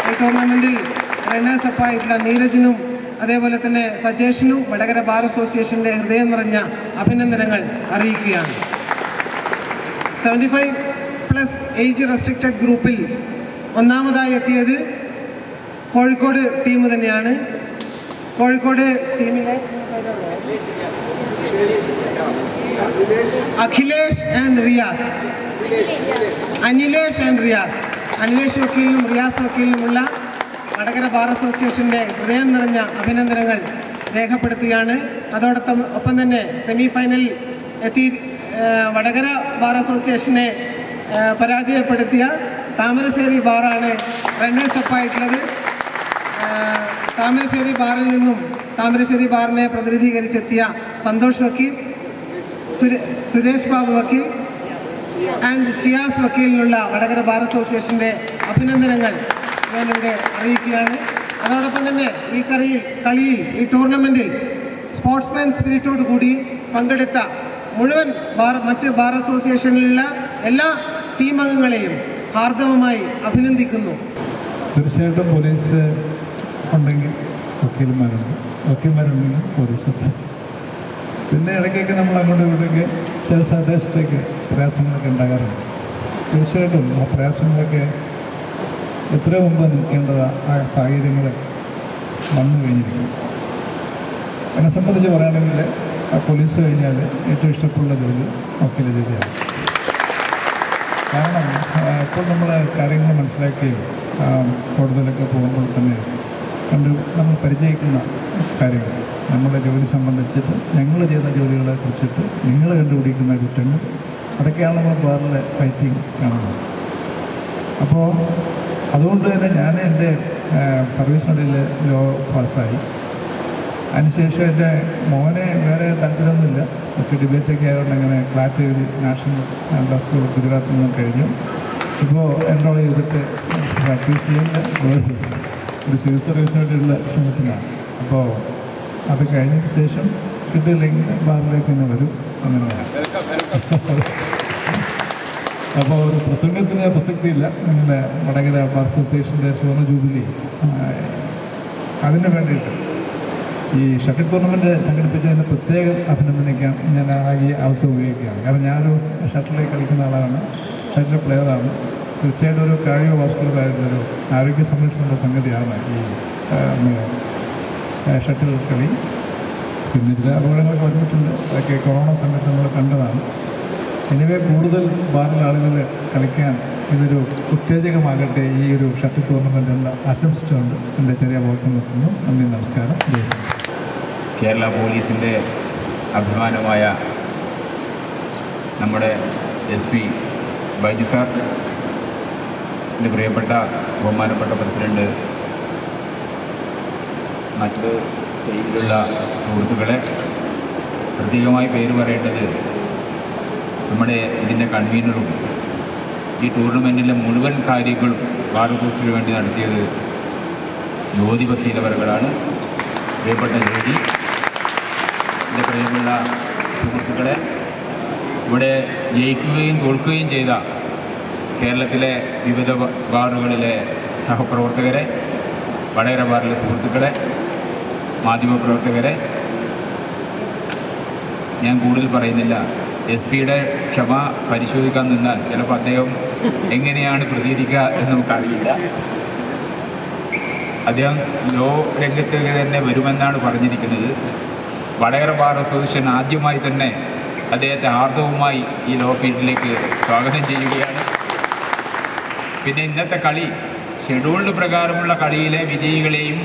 ഈ ടൂർണമെൻറ്റിൽ റണ്ണേഴ്സ് അപ്പ് ആയിട്ടുള്ള നീരജിനും അതേപോലെ തന്നെ സജേഷിനും വടകര ബാർ അസോസിയേഷൻ്റെ ഹൃദയം നിറഞ്ഞ അഭിനന്ദനങ്ങൾ അറിയിക്കുകയാണ്. 75+ ഏജ് റെസ്ട്രിക്റ്റഡ് ഗ്രൂപ്പിൽ ഒന്നാമതായി എത്തിയത് കോഴിക്കോട് ടീം തന്നെയാണ്. കോഴിക്കോട് ടീമിലെ അഖിലേഷ് ആൻഡ് റിയാസ്, അനിലേഷ് വക്കീലിനും റിയാസ് വക്കീലിനുമുള്ള വടകര ബാർ അസോസിയേഷൻ്റെ ഹൃദയം നിറഞ്ഞ അഭിനന്ദനങ്ങൾ രേഖപ്പെടുത്തുകയാണ്. അതോടൊപ്പം തന്നെ സെമി ഫൈനലിൽ എത്തി വടകര ബാർ അസോസിയേഷനെ പരാജയപ്പെടുത്തിയ താമരശ്ശേരി ബാറാണ് റണ്ണേഴ്സ് അപ്പ് ആയിട്ടുള്ളത്. താമരശ്ശേരി ബാറിൽ നിന്നും താമരശ്ശേരി ബാറിനെ പ്രതിനിധീകരിച്ചെത്തിയ സന്തോഷ് വക്കീൽ, സുരേഷ് ബാബു വക്കീൽ ആൻഡ് ഷിയാസ് വക്കീലിനുള്ള വടകര ബാർ അസോസിയേഷൻ്റെ അഭിനന്ദനങ്ങൾ ഞാനിവിടെ അറിയിക്കുകയാണ്. അതോടൊപ്പം തന്നെ ഈ കളിയിൽ ഈ ടൂർണമെൻറ്റിൽ സ്പോർട്സ്മാൻ സ്പിരിറ്റോട് കൂടി പങ്കെടുത്ത മുഴുവൻ മറ്റ് ബാർ അസോസിയേഷനിലുള്ള എല്ലാ ടീം അംഗങ്ങളെയും ഹാർദവമായി അഭിനന്ദിക്കുന്നു. തീർച്ചയായിട്ടും പോലീസ് ഉണ്ടെങ്കിൽ വക്കീൽമാരുണ്ടെങ്കിൽ പോലീസുണ്ട്. പിന്നെ ഇടയ്ക്കൊക്കെ നമ്മൾ അങ്ങോട്ടും ഇങ്ങോട്ടൊക്കെ ചില പ്രദേശത്തേക്ക് പ്രയാസങ്ങളൊക്കെ ഉണ്ടാകാറുണ്ട്. തീർച്ചയായിട്ടും ആ പ്രയാസങ്ങളൊക്കെ എത്രയോ മുമ്പ് നിൽക്കേണ്ടത് ആ സാഹചര്യങ്ങൾ വന്നു കഴിഞ്ഞിരിക്കുന്നു. എന്നെ സംബന്ധിച്ച് പറയുകയാണെങ്കിൽ ആ പോലീസ് കഴിഞ്ഞാൽ ഏറ്റവും ഇഷ്ടപ്പെടുന്ന ജോലി വക്കീൽ ജോലിയാണ്. കാരണം ഇപ്പോൾ നമ്മൾ കാര്യങ്ങൾ മനസ്സിലാക്കുകയും കോടതിയിലൊക്കെ പോകുമ്പോൾ തന്നെ നമ്മൾ പരിചയിക്കുന്ന കാര്യങ്ങൾ നമ്മുടെ ജോലി സംബന്ധിച്ചിട്ട് ഞങ്ങൾ ചെയ്ത ജോലികളെ കുറിച്ചിട്ട് നിങ്ങൾ കണ്ടുപിടിക്കുന്ന കുറ്റങ്ങൾ അതൊക്കെയാണ് നമ്മൾ ബാറിൽ ഫൈറ്റിംഗ് കാണുന്നത്. അപ്പോൾ അതുകൊണ്ട് തന്നെ ഞാൻ എൻ്റെ സർവീസിനിടയിൽ ലോ പാസ്സായി. അതിനുശേഷം എൻ്റെ മോനെ വേറെ താല്പര്യമൊന്നുമില്ല. ഒക്കെ ഡിബേറ്റൊക്കെ ആയതുകൊണ്ട് അങ്ങനെ ഫ്ലാറ്റ് എഴുതി നാഷണൽ പ്ലസ് ടു ഗുജറാത്തിൽ നിന്ന് കഴിഞ്ഞു. ഇപ്പോൾ എൻറോൾ ചെയ്തിട്ട് പ്രാക്ടീസ് ചെയ്യുന്ന ഒരു സിവിൽ സർവീസിന് വേണ്ടിയുള്ള ശ്രമത്തിലാണ്. അപ്പോൾ അത് കഴിഞ്ഞതിന് ശേഷം കിട്ടിയില്ലെങ്കിൽ ബാറിലേക്ക് തന്നെ വരും. അങ്ങനെയാണ്. അപ്പോൾ ഒരു പ്രസംഗത്തിന് പ്രസക്തിയില്ല. അങ്ങനെ വടകര ബാർ അസോസിയേഷൻ്റെ സുവർണ്ണ ജൂബിലി അതിന് വേണ്ടിയിട്ട് ഈ ഷട്ടിൽ ടൂർണമെൻറ്റ് സംഘടിപ്പിച്ചതിന് പ്രത്യേകം അഭിനന്ദനിക്കാൻ ഞാൻ ഈ അവസരം ഉപയോഗിക്കുകയാണ്. കാരണം ഞാനൊരു ഷട്ടിൽ കളിക്കുന്ന ആളാണ്, ഷട്ടിൽ പ്ലെയറാണ്. തീർച്ചയായിട്ടും ഒരു കായിക വാസ്കുലറായിട്ടൊരു ആരോഗ്യ സംരക്ഷണമുള്ള സംഗതിയാണ് ഈ ഷട്ടിൽ കളി. പിന്നെ ചില അപകടങ്ങളൊക്കെ വന്നിട്ടുണ്ട്. അതൊക്കെ കൊറോണ സമയത്ത് നമ്മൾ കണ്ടതാണ്. എനിവേ കൂടുതൽ ബാറിൽ ആളുകൾ കളിക്കാൻ ഇതൊരു ഉത്തേജകമാകട്ടെ ഈ ഒരു ഷട്ടിൽ ടൂർണമെൻ്റ് എന്ന് ആശംസിച്ചുകൊണ്ട് എൻ്റെ ചെറിയ വാക്ക് നിർത്തുന്നു. നന്ദി, നമസ്കാരം. കേരള പോലീസിൻ്റെ അഭിമാനമായ നമ്മുടെ SP ബൈജു സാർ, എൻ്റെ പ്രിയപ്പെട്ട ബഹുമാനപ്പെട്ട പ്രസിഡന്റ്, മറ്റ് സ്റ്റേജിലുള്ള സുഹൃത്തുക്കളെ, പ്രത്യേകമായി പേര് പറയേണ്ടത് നമ്മുടെ ഇതിൻ്റെ കൺവീനറും ഈ ടൂർണമെൻറ്റിലെ മുഴുവൻ കാര്യങ്ങളും ബാർ അസോസിയേഷന് വേണ്ടി നടത്തിയത് ജ്യോതി വക്കീലവറുകളാണ്. പ്രിയപ്പെട്ട ജ്യോതി, എൻ്റെ പ്രിയമുള്ള സുഹൃത്തുക്കളെ, ഇവിടെ ജയിക്കുകയും തോൽക്കുകയും ചെയ്ത കേരളത്തിലെ വിവിധ ബാറുകളിലെ സഹപ്രവർത്തകരെ, വടകര ബാറിലെ സുഹൃത്തുക്കളെ, മാധ്യമപ്രവർത്തകരെ, ഞാൻ കൂടുതൽ പറയുന്നില്ല. SP-യുടെ ക്ഷമ പരിശോധിക്കാൻ നിന്നാൽ ചിലപ്പോൾ അദ്ദേഹം എങ്ങനെയാണ് പ്രതികരിക്കുക എന്ന് നമുക്കറിയില്ല. അദ്ദേഹം ലോ രംഗത്ത് തന്നെ വരുമെന്നാണ് പറഞ്ഞിരിക്കുന്നത്. വടകര ബാർ അസോസിയേഷൻ ആദ്യമായി തന്നെ അദ്ദേഹത്തെ ആർദ്രവുമായി ഈ ലോ ഫീൽഡിലേക്ക് സ്വാഗതം ചെയ്യുകയാണ്. പിന്നെ ഇന്നത്തെ കളി ഷെഡ്യൂൾഡ് പ്രകാരമുള്ള കളിയിലെ വിജയികളെയും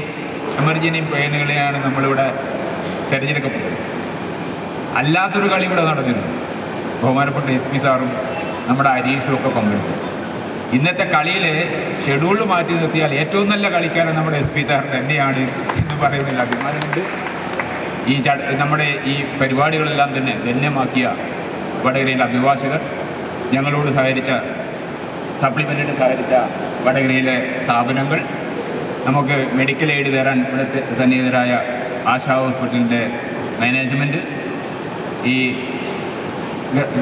എമർജൻസി പ്ലെയിനുകളെയാണ് നമ്മളിവിടെ തിരഞ്ഞെടുക്കപ്പെട്ടത്. അല്ലാത്തൊരു കളി ഇവിടെ നടന്നിരുന്നു. ബഹുമാനപ്പെട്ട SP സാറും നമ്മുടെ ഹരീഷും ഒക്കെ പങ്കെടുത്തു. ഇന്നത്തെ കളിയിൽ ഷെഡ്യൂൾ മാറ്റി നിർത്തിയാൽ ഏറ്റവും നല്ല കളിക്കാരൻ നമ്മുടെ SP സാർ തന്നെയാണ് എന്ന് പറയുന്നതിൽ അഭിമാനമുണ്ട്. നമ്മുടെ ഈ പരിപാടികളെല്ലാം തന്നെ ധന്യമാക്കിയ വടകരയിലെ അഭിഭാഷകർ, ഞങ്ങളോട് സഹകരിച്ച സപ്ലിമെൻറ്റിന് സഹകരിച്ച വടകരയിലെ സ്ഥാപനങ്ങൾ, നമുക്ക് മെഡിക്കൽ എയ്ഡ് തരാൻ ഇവിടുത്തെ സന്നിഹിതരായ ആശാ ഹോസ്പിറ്റലിൻ്റെ മാനേജ്മെൻറ്റ്, ഈ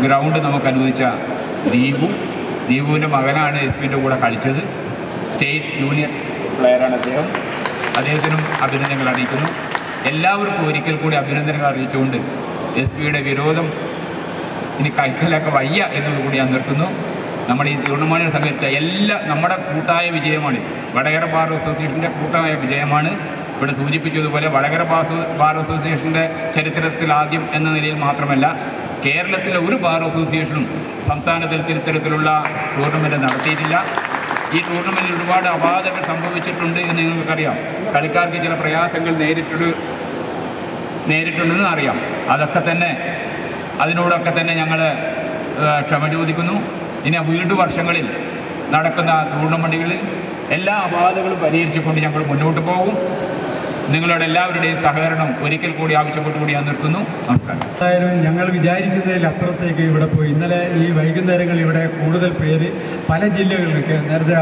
ഗ്രൗണ്ട് നമുക്ക് അനുവദിച്ച ദീപുവിൻ്റെ മകനാണ് SP-ൻ്റെ കൂടെ കളിച്ചത്. സ്റ്റേറ്റ് ജൂനിയർ പ്ലെയറാണ് അദ്ദേഹം. അദ്ദേഹത്തിനും അഭിനന്ദനങ്ങൾ അറിയിക്കുന്നു. എല്ലാവർക്കും ഒരിക്കൽ കൂടി അഭിനന്ദനങ്ങൾ അറിയിച്ചുകൊണ്ട് SP-യുടെ വിരോധം ഇനി കൈക്കലൊക്കെ വയ്യ എന്നതുകൂടി ഞാൻ നിർത്തുന്നു. നമ്മൾ ഈ ടൂർണമെൻറ്റിൽ സംഘടിപ്പിച്ച നമ്മുടെ കൂട്ടായ വിജയമാണ്. വടകര ബാർ അസോസിയേഷൻ്റെ കൂട്ടായ വിജയമാണ്. ഇവിടെ സൂചിപ്പിച്ചതുപോലെ വടകര ബാർ അസോസിയേഷൻ്റെ ചരിത്രത്തിൽ ആദ്യം എന്ന നിലയിൽ മാത്രമല്ല, കേരളത്തിലെ ഒരു ബാർ അസോസിയേഷനും സംസ്ഥാനത്തിൽ ഇത്തരത്തിലുള്ള ടൂർണമെൻറ്റ് നടത്തിയിട്ടില്ല. ഈ ടൂർണമെൻറ്റിൽ ഒരുപാട് അപാകതകൾ സംഭവിച്ചിട്ടുണ്ട് എന്ന് നിങ്ങൾക്കറിയാം. കളിക്കാർക്ക് ചില പ്രയാസങ്ങൾ നേരിട്ടുണ്ടെന്ന് അറിയാം. അതിനോടൊക്കെ തന്നെ ഞങ്ങൾ ക്ഷമ ചോദിക്കുന്നു. ഇനി വീണ്ടും വർഷങ്ങളിൽ നടക്കുന്ന ടൂർണമെൻറ്റുകളിൽ എല്ലാ അപാകതകളും പരിഹരിച്ചുകൊണ്ട് ഞങ്ങൾ മുന്നോട്ട് പോകും. നിങ്ങളുടെ എല്ലാവരുടെയും സഹകരണം ഒരിക്കൽ കൂടി ആവശ്യപ്പെട്ടുകൂടി ഞാൻ നിർത്തുന്നു. നമസ്കാരം. എന്തായാലും ഞങ്ങൾ വിചാരിക്കുന്നതിലപ്പുറത്തേക്ക് ഇവിടെ പോയി. ഇന്നലെ ഈ വൈകുന്നേരങ്ങൾ ഇവിടെ കൂടുതൽ പേര് പല ജില്ലകളിലേക്ക്, നേരത്തെ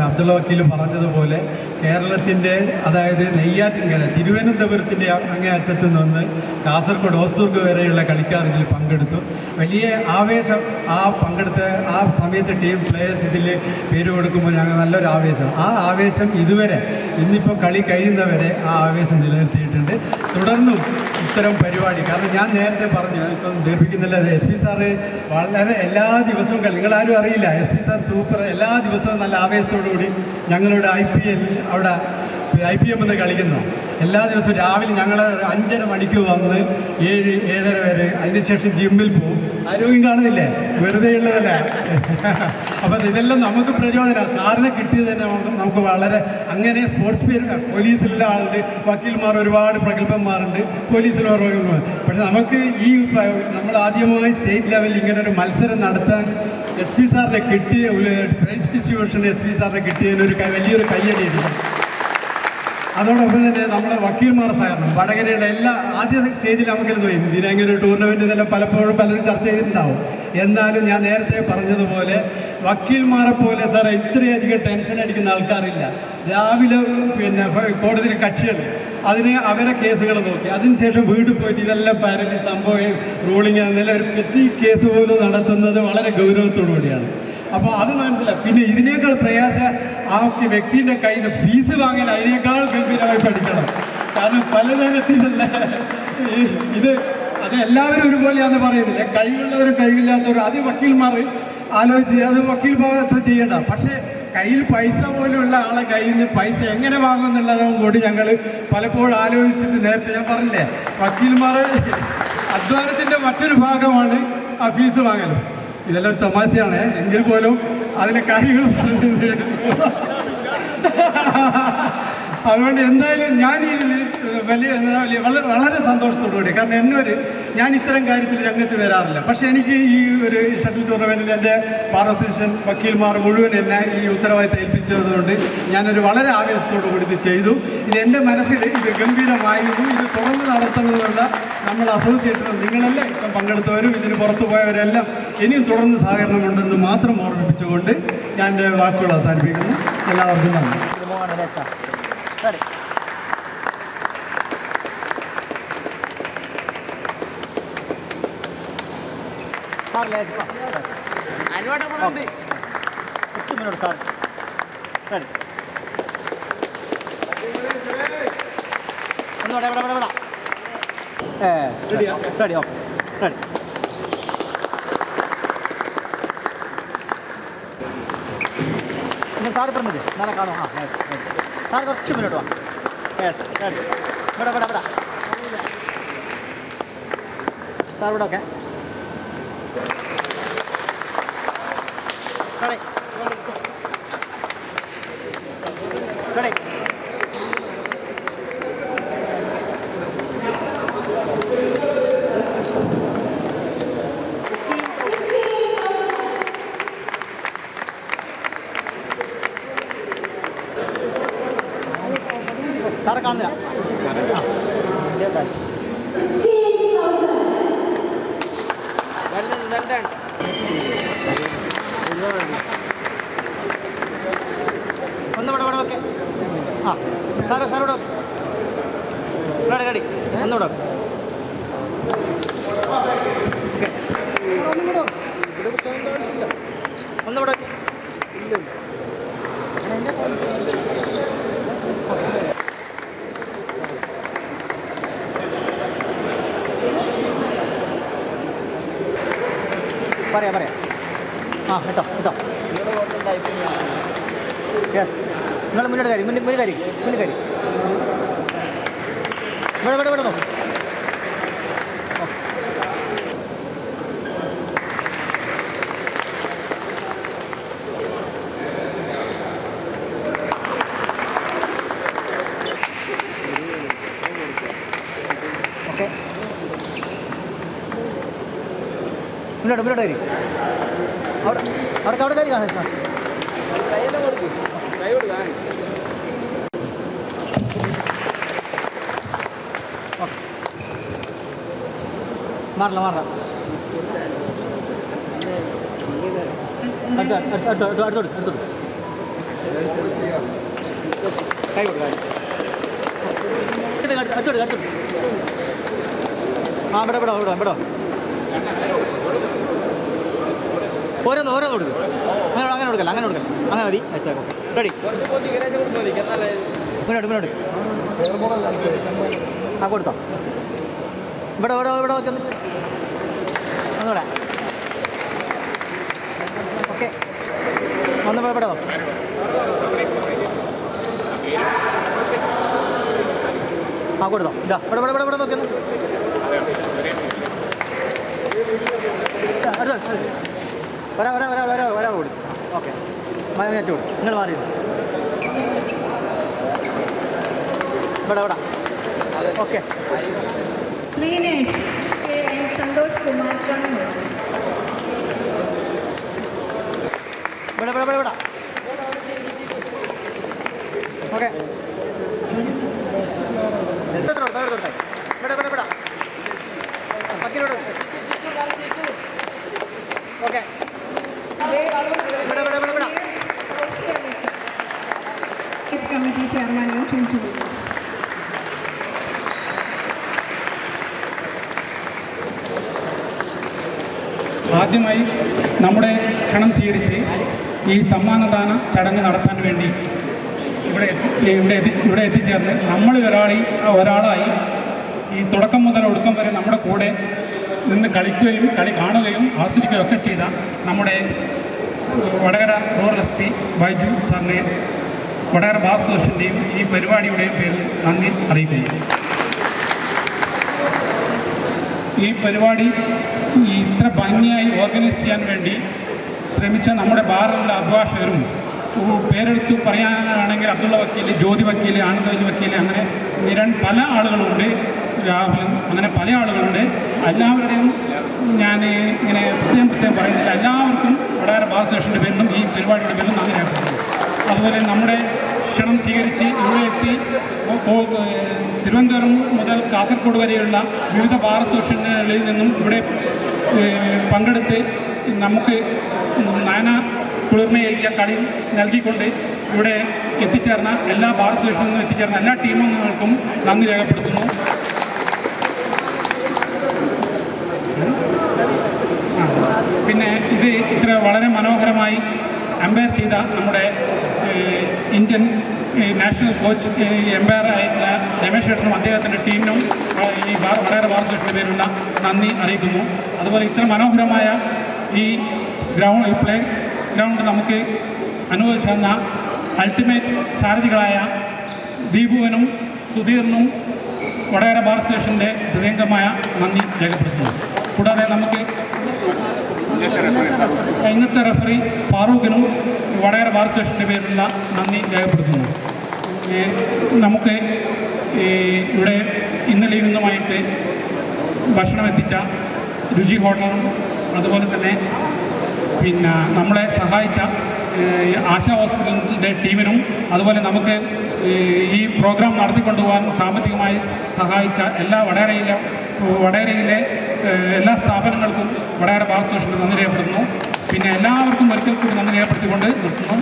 അബ്ദുള്ള വക്കീൽ പറഞ്ഞതുപോലെ കേരളത്തിൻ്റെ, അതായത് നെയ്യാറ്റിൻകര, തിരുവനന്തപുരത്തിൻ്റെ അങ്ങേയറ്റത്ത് നിന്ന് കാസർഗോഡ് ഹോസ്ദുർഗ് വരെയുള്ള കളിക്കാർ ഇതിൽ പങ്കെടുത്തു. വലിയ ആവേശം. പങ്കെടുത്ത ആ സമയത്ത് ടീം പ്ലേയേഴ്സ് ഇതിൽ പേര് കൊടുക്കുമ്പോൾ ഞങ്ങൾ നല്ലൊരു ആവേശം. ആ ആവേശം ഇതുവരെ, ഇന്നിപ്പോൾ കളി കഴിയുന്നവരെ ആ ആവേശം നിലനിർത്തിയിട്ടുണ്ട്. തുടർന്നും ഇത്തരം പരിപാടി, കാരണം ഞാൻ നേരത്തെ പറഞ്ഞു, ഇപ്പം ദീർഘിക്കുന്നില്ല, SP സാറ് വളരെ എല്ലാ ദിവസവും നിങ്ങളാരും അറിയില്ല, SP സാർ സൂപ്പർ. എല്ലാ ദിവസവും നല്ല ആവേശത്തോടു കൂടി ഞങ്ങളുടെ IPL അവിടെ IPM എന്ന് കളിക്കുന്നു. എല്ലാ ദിവസവും രാവിലെ ഞങ്ങൾ 5:30 മണിക്ക് വന്ന് 7-7:30 വരെ, അതിനുശേഷം ജിമ്മിൽ പോകും. ആരോഗ്യം കാണുന്നില്ലേ, വെറുതെ ഉള്ളതല്ല. അപ്പം ഇതെല്ലാം നമുക്ക് പ്രചോദനം. സാറിനെ കിട്ടിയത് തന്നെ നമുക്ക് വളരെ, അങ്ങനെ സ്പോർട്സ് പോലീസിലുള്ള ആളുണ്ട്, വക്കീൽമാർ ഒരുപാട് പ്രഗത്ഭന്മാരുണ്ട്, പോലീസിൽ ഓരോരുമാർ. പക്ഷെ നമുക്ക് ഈ നമ്മൾ ആദ്യമായി സ്റ്റേറ്റ് ലെവലിൽ ഇങ്ങനെ ഒരു മത്സരം നടത്താൻ SP സാറിനെ കിട്ടിയ, പ്രൈസ് ഡിസ്ട്രിബ്യൂഷൻ SP സാറിനെ കിട്ടിയതിനൊരു വലിയൊരു കയ്യടിയായിരുന്നു. അതോടൊപ്പം തന്നെ നമ്മളെ വക്കീൽമാർ സഹകരണം, വടകരയുടെ എല്ലാ ആദ്യ സ്റ്റേജിൽ നമുക്കിരുന്നു ഇതിനങ്ങനെ ഒരു ടൂർണമെൻറ്റ് ഇതെല്ലാം പലപ്പോഴും പലരും ചർച്ച ചെയ്തിട്ടുണ്ടാവും. എന്നാലും ഞാൻ നേരത്തെ പറഞ്ഞതുപോലെ വക്കീൽമാരെ പോലെ സാറേ ഇത്രയധികം ടെൻഷൻ അടിക്കുന്ന ആൾക്കാരില്ല. രാവിലെ പിന്നെ കോടതിയിൽ കക്ഷികൾ അവരെ കേസുകൾ നോക്കി, അതിനുശേഷം വീട്ടിൽ പോയിട്ട് ഇതെല്ലാം പരതി സംഭവം റൂളിങ് എന്നല്ല ഒരു പെറ്റി കേസ് പോലും നടത്തുന്നത് വളരെ ഗൗരവത്തോടു കൂടിയാണ്. അപ്പോൾ അത് മനസ്സിലായി. പിന്നെ ഇതിനേക്കാൾ പ്രയാസം ആ വ്യക്തിൻ്റെ കയ്യിൽ നിന്ന് ഫീസ് വാങ്ങാൻ അതിനേക്കാൾ ഗംഭീരമായി പഠിക്കണം. കാരണം പലതരത്തിലുള്ള ഇത് അത് എല്ലാവരും ഒരുപോലെയാണെന്ന് പറയുന്നില്ല. കഴിവുള്ളവരും കഴിവില്ലാത്തവരും അത് വക്കീൽമാർ ആലോചിച്ച് അത് വക്കീൽ ഭാഗത്ത് ചെയ്യേണ്ട. പക്ഷേ കയ്യിൽ പൈസ പോലുള്ള ആളെ കയ്യിൽ നിന്ന് പൈസ എങ്ങനെ വാങ്ങുമെന്നുള്ളതും കൂടി ഞങ്ങൾ പലപ്പോഴും ആലോചിച്ചിട്ട്, നേരത്തെ ഞാൻ പറഞ്ഞില്ലേ, വക്കീൽമാർ അധ്വാനത്തിൻ്റെ മറ്റൊരു ഭാഗമാണ് ആ ഫീസ് വാങ്ങൽ. ഇതെല്ലാം തമാശയാണ്, എങ്കിൽ പോലും അതിലെ കാര്യങ്ങൾ അതുകൊണ്ട് എന്തായാലും ഞാൻ വളരെ സന്തോഷത്തോടുകൂടി, കാരണം ഞാൻ ഇത്തരം കാര്യത്തിൽ രംഗത്ത് വരാറില്ല. പക്ഷേ എനിക്ക് ഈ ഒരു ഷട്ടിൽ ടൂർണമെൻറ്റിൽ എൻ്റെ ബാർ അസോസിയേഷൻ വക്കീൽമാർ മുഴുവൻ എന്നെ ഈ ഉത്തരവാദിത്തം ഏൽപ്പിച്ചതുകൊണ്ട് ഞാനൊരു വളരെ ആവേശത്തോടു കൂടി ഇത് ചെയ്തു. ഇത് എൻ്റെ മനസ്സിൽ ഇത് ഗംഭീരമായിരുന്നു. ഇത് തുടർന്ന് നടത്തണമെന്നുള്ള നമ്മൾ അസോസിയേഷനും നിങ്ങളെല്ലാം ഇപ്പം പങ്കെടുത്തവരും ഇതിന് പുറത്തു പോയവരെല്ലാം ഇനിയും തുടർന്ന് സഹകരണമുണ്ടെന്ന് മാത്രം ഓർമ്മിപ്പിച്ചുകൊണ്ട് ഞാൻ എൻ്റെ വാക്കുകൾ അവസാനിപ്പിക്കുന്നു. എല്ലാവർക്കും നന്ദി. Ready. Sir, let's go. Anywhere to put it. 2 minutes, sir. Ready. Ready. Yes. Ready. Ready. Okay. Ready. ഇനി സാറ് പറഞ്ഞത് നാളെ കാണും. സാർ കുറച്ച് മിനിറ്റ് വാ. Yes ready. ഇവിടെ സാർ ഇവിടെ ഓക്കെ റെഡി റെഡി. സാറെ കാണുന്നില്ല. ഒന്നുകൂടെ ഇവിടെ ഓക്കെ. സാറേ ഇവിടെ ഓക്കെ. റെഡി ഒന്നുകൂടെ ഓക്കെ. ഒന്നുകൂടെ ഓക്കെ. പറയാം കേട്ടോ യെസ്. നിങ്ങൾ മുന്നോട്ട് കയറി മുന്നിൽ കയറി ഇവിടെ നോക്കും. ഓക്കെ മുന്നോട്ട് കയറി അവിടെ കയറി കാണാം സാർ. മാറില്ല അടുത്തോട്ട് കൈ കൊടുക്കാം അടുത്തോട്ട് ആ ഇവിടെ ഓരോന്ന് കൊടുക്കും അങ്ങനെ കൊടുക്കല്ല അങ്ങനെ മതി റെഡി മുന്നോട്ട് ആ കൊടുത്തോ ഇവിടെ ഒന്നുകൂടെ ഓക്കെ ഒന്ന് ഇവിടെ ആ കൊടുത്തോ ഇതാ ഇവിടെ നോക്കിയൊന്ന് ഒരാൾ കൂടി ഓക്കെ നെറ്റ് കൊടുക്കും നിങ്ങൾ മാറി ഇവിടെ ഓക്കെ ശ്രീനേഷ് സന്തോഷ് കുമാർ കണ്ണൂർ ഇവിടെ ഓക്കെ ഇവിടെ പക്കിലോട്ട് ഓക്കെ കമ്മിറ്റി ചെയർമാനെയും ക്ഷണിച്ചു. ആദ്യമായി നമ്മുടെ ക്ഷണം സ്വീകരിച്ച് ഈ സമ്മാനദാന ചടങ്ങ് നടത്താൻ വേണ്ടി ഇവിടെ എത്തിച്ചേർന്ന് നമ്മളിൽ ഒരാളായി ഈ തുടക്കം മുതൽ ഒടുക്കം വരെ നമ്മുടെ കൂടെ നിന്ന് കളിക്കുകയും കളി കാണുകയും ആസ്വദിക്കുകയും ഒക്കെ ചെയ്ത നമ്മുടെ Vadakara rural S P Baiju സാറിനെ വടകര ബാർ അസോസിയേഷൻ്റെയും ഈ പരിപാടിയുടെയും പേരിൽ നന്ദി അറിയിക്കുകയും ഈ പരിപാടി ഇത്ര ഭംഗിയായി ഓർഗനൈസ് ചെയ്യാൻ വേണ്ടി ശ്രമിച്ച നമ്മുടെ ബാറിലുള്ള അഭിഭാഷകരും പേരെടുത്ത് പറയാനാണെങ്കിൽ അബ്ദുള്ള വക്കീൽ, ജ്യോതി വക്കീൽ, ആനന്ദവല്ലി വക്കീൽ, അങ്ങനെ പല ആളുകളുണ്ട്, രാഹുലും, അങ്ങനെ പല ആളുകളുണ്ട്. എല്ലാവരുടെയും ഞാൻ ഇങ്ങനെ പ്രത്യേകം പറയുന്നില്ല. എല്ലാവർക്കും വടകര ബാർ അസോസിയേഷൻ്റെ പേരിലും ഈ പരിപാടിയുടെ പേരിലും നന്ദി രേഖപ്പെടുത്തുന്നു. അതുപോലെ നമ്മുടെ ക്ഷണം സ്വീകരിച്ച് ഇവിടെ എത്തി തിരുവനന്തപുരം മുതൽ കാസർഗോഡ് വരെയുള്ള വിവിധ ബാർ അസോസിയേഷനുകളിൽ നിന്നും ഇവിടെ പങ്കെടുത്ത് നമുക്ക് നാനാ കുളിർമയേകിയ കളി നൽകിക്കൊണ്ട് ഇവിടെ എത്തിച്ചേർന്ന എല്ലാ ബാർ അസോസിയേഷനിൽ നിന്നും എത്തിച്ചേർന്ന എല്ലാ ടീമംഗങ്ങൾക്കും നന്ദി രേഖപ്പെടുത്തുന്നു. പിന്നെ ഇത് ഇത്ര വളരെ മനോഹരമായി അമ്പയർ ചെയ്ത നമ്മുടെ ഇന്ത്യൻ നാഷണൽ കോച്ച് എംപയർ ആയിട്ടുള്ള രമേശ് ചേട്ടനും അദ്ദേഹത്തിൻ്റെ ടീമിനും ഈ വടകര ബാർ അസോസിയേഷൻ്റെ പേരിലുള്ള നന്ദി അറിയിക്കുന്നു. അതുപോലെ ഇത്ര മനോഹരമായ ഈ പ്ലേ ഗ്രൗണ്ട് നമുക്ക് അനുവദിച്ചു തന്ന അൾട്ടിമേറ്റ് സാരഥികളായ ദീപുവിനും സുധീറിനും വടകര ബാർ അസോസിയേഷൻ്റെ ഹൃദയംഗമായ നന്ദി രേഖപ്പെടുത്തുന്നു. കൂടാതെ നമുക്ക് ഇന്നത്തെ റഫറി ഫാറൂഖിനും വടകര ബാർ അസോസിയേഷൻ്റെ പേരിലുള്ള നന്ദി രേഖപ്പെടുത്തുന്നു. നമുക്ക് ഇവിടെ ഇന്നലെയും ഇന്നുമായിട്ട് ഭക്ഷണം എത്തിച്ച രുചി ഹോട്ടലും അതുപോലെ തന്നെ പിന്നെ നമ്മളെ സഹായിച്ച ആശാ ഹോസ്പിറ്റലിൻ്റെ ടീമിനും അതുപോലെ നമുക്ക് ഈ പ്രോഗ്രാം നടത്തിക്കൊണ്ടുപോകാൻ സാമ്പത്തികമായി സഹായിച്ച എല്ലാ വടകരയിലെ എല്ലാ സ്ഥാപനങ്ങൾക്കും വടകര ബാർ അസോസിയേഷന് നന്ദി രേഖപ്പെടുത്തുന്നു. പിന്നെ എല്ലാവർക്കും ഒരിക്കൽ കൂടി നന്ദി രേഖപ്പെടുത്തിക്കൊണ്ട് നിർത്തുന്നു.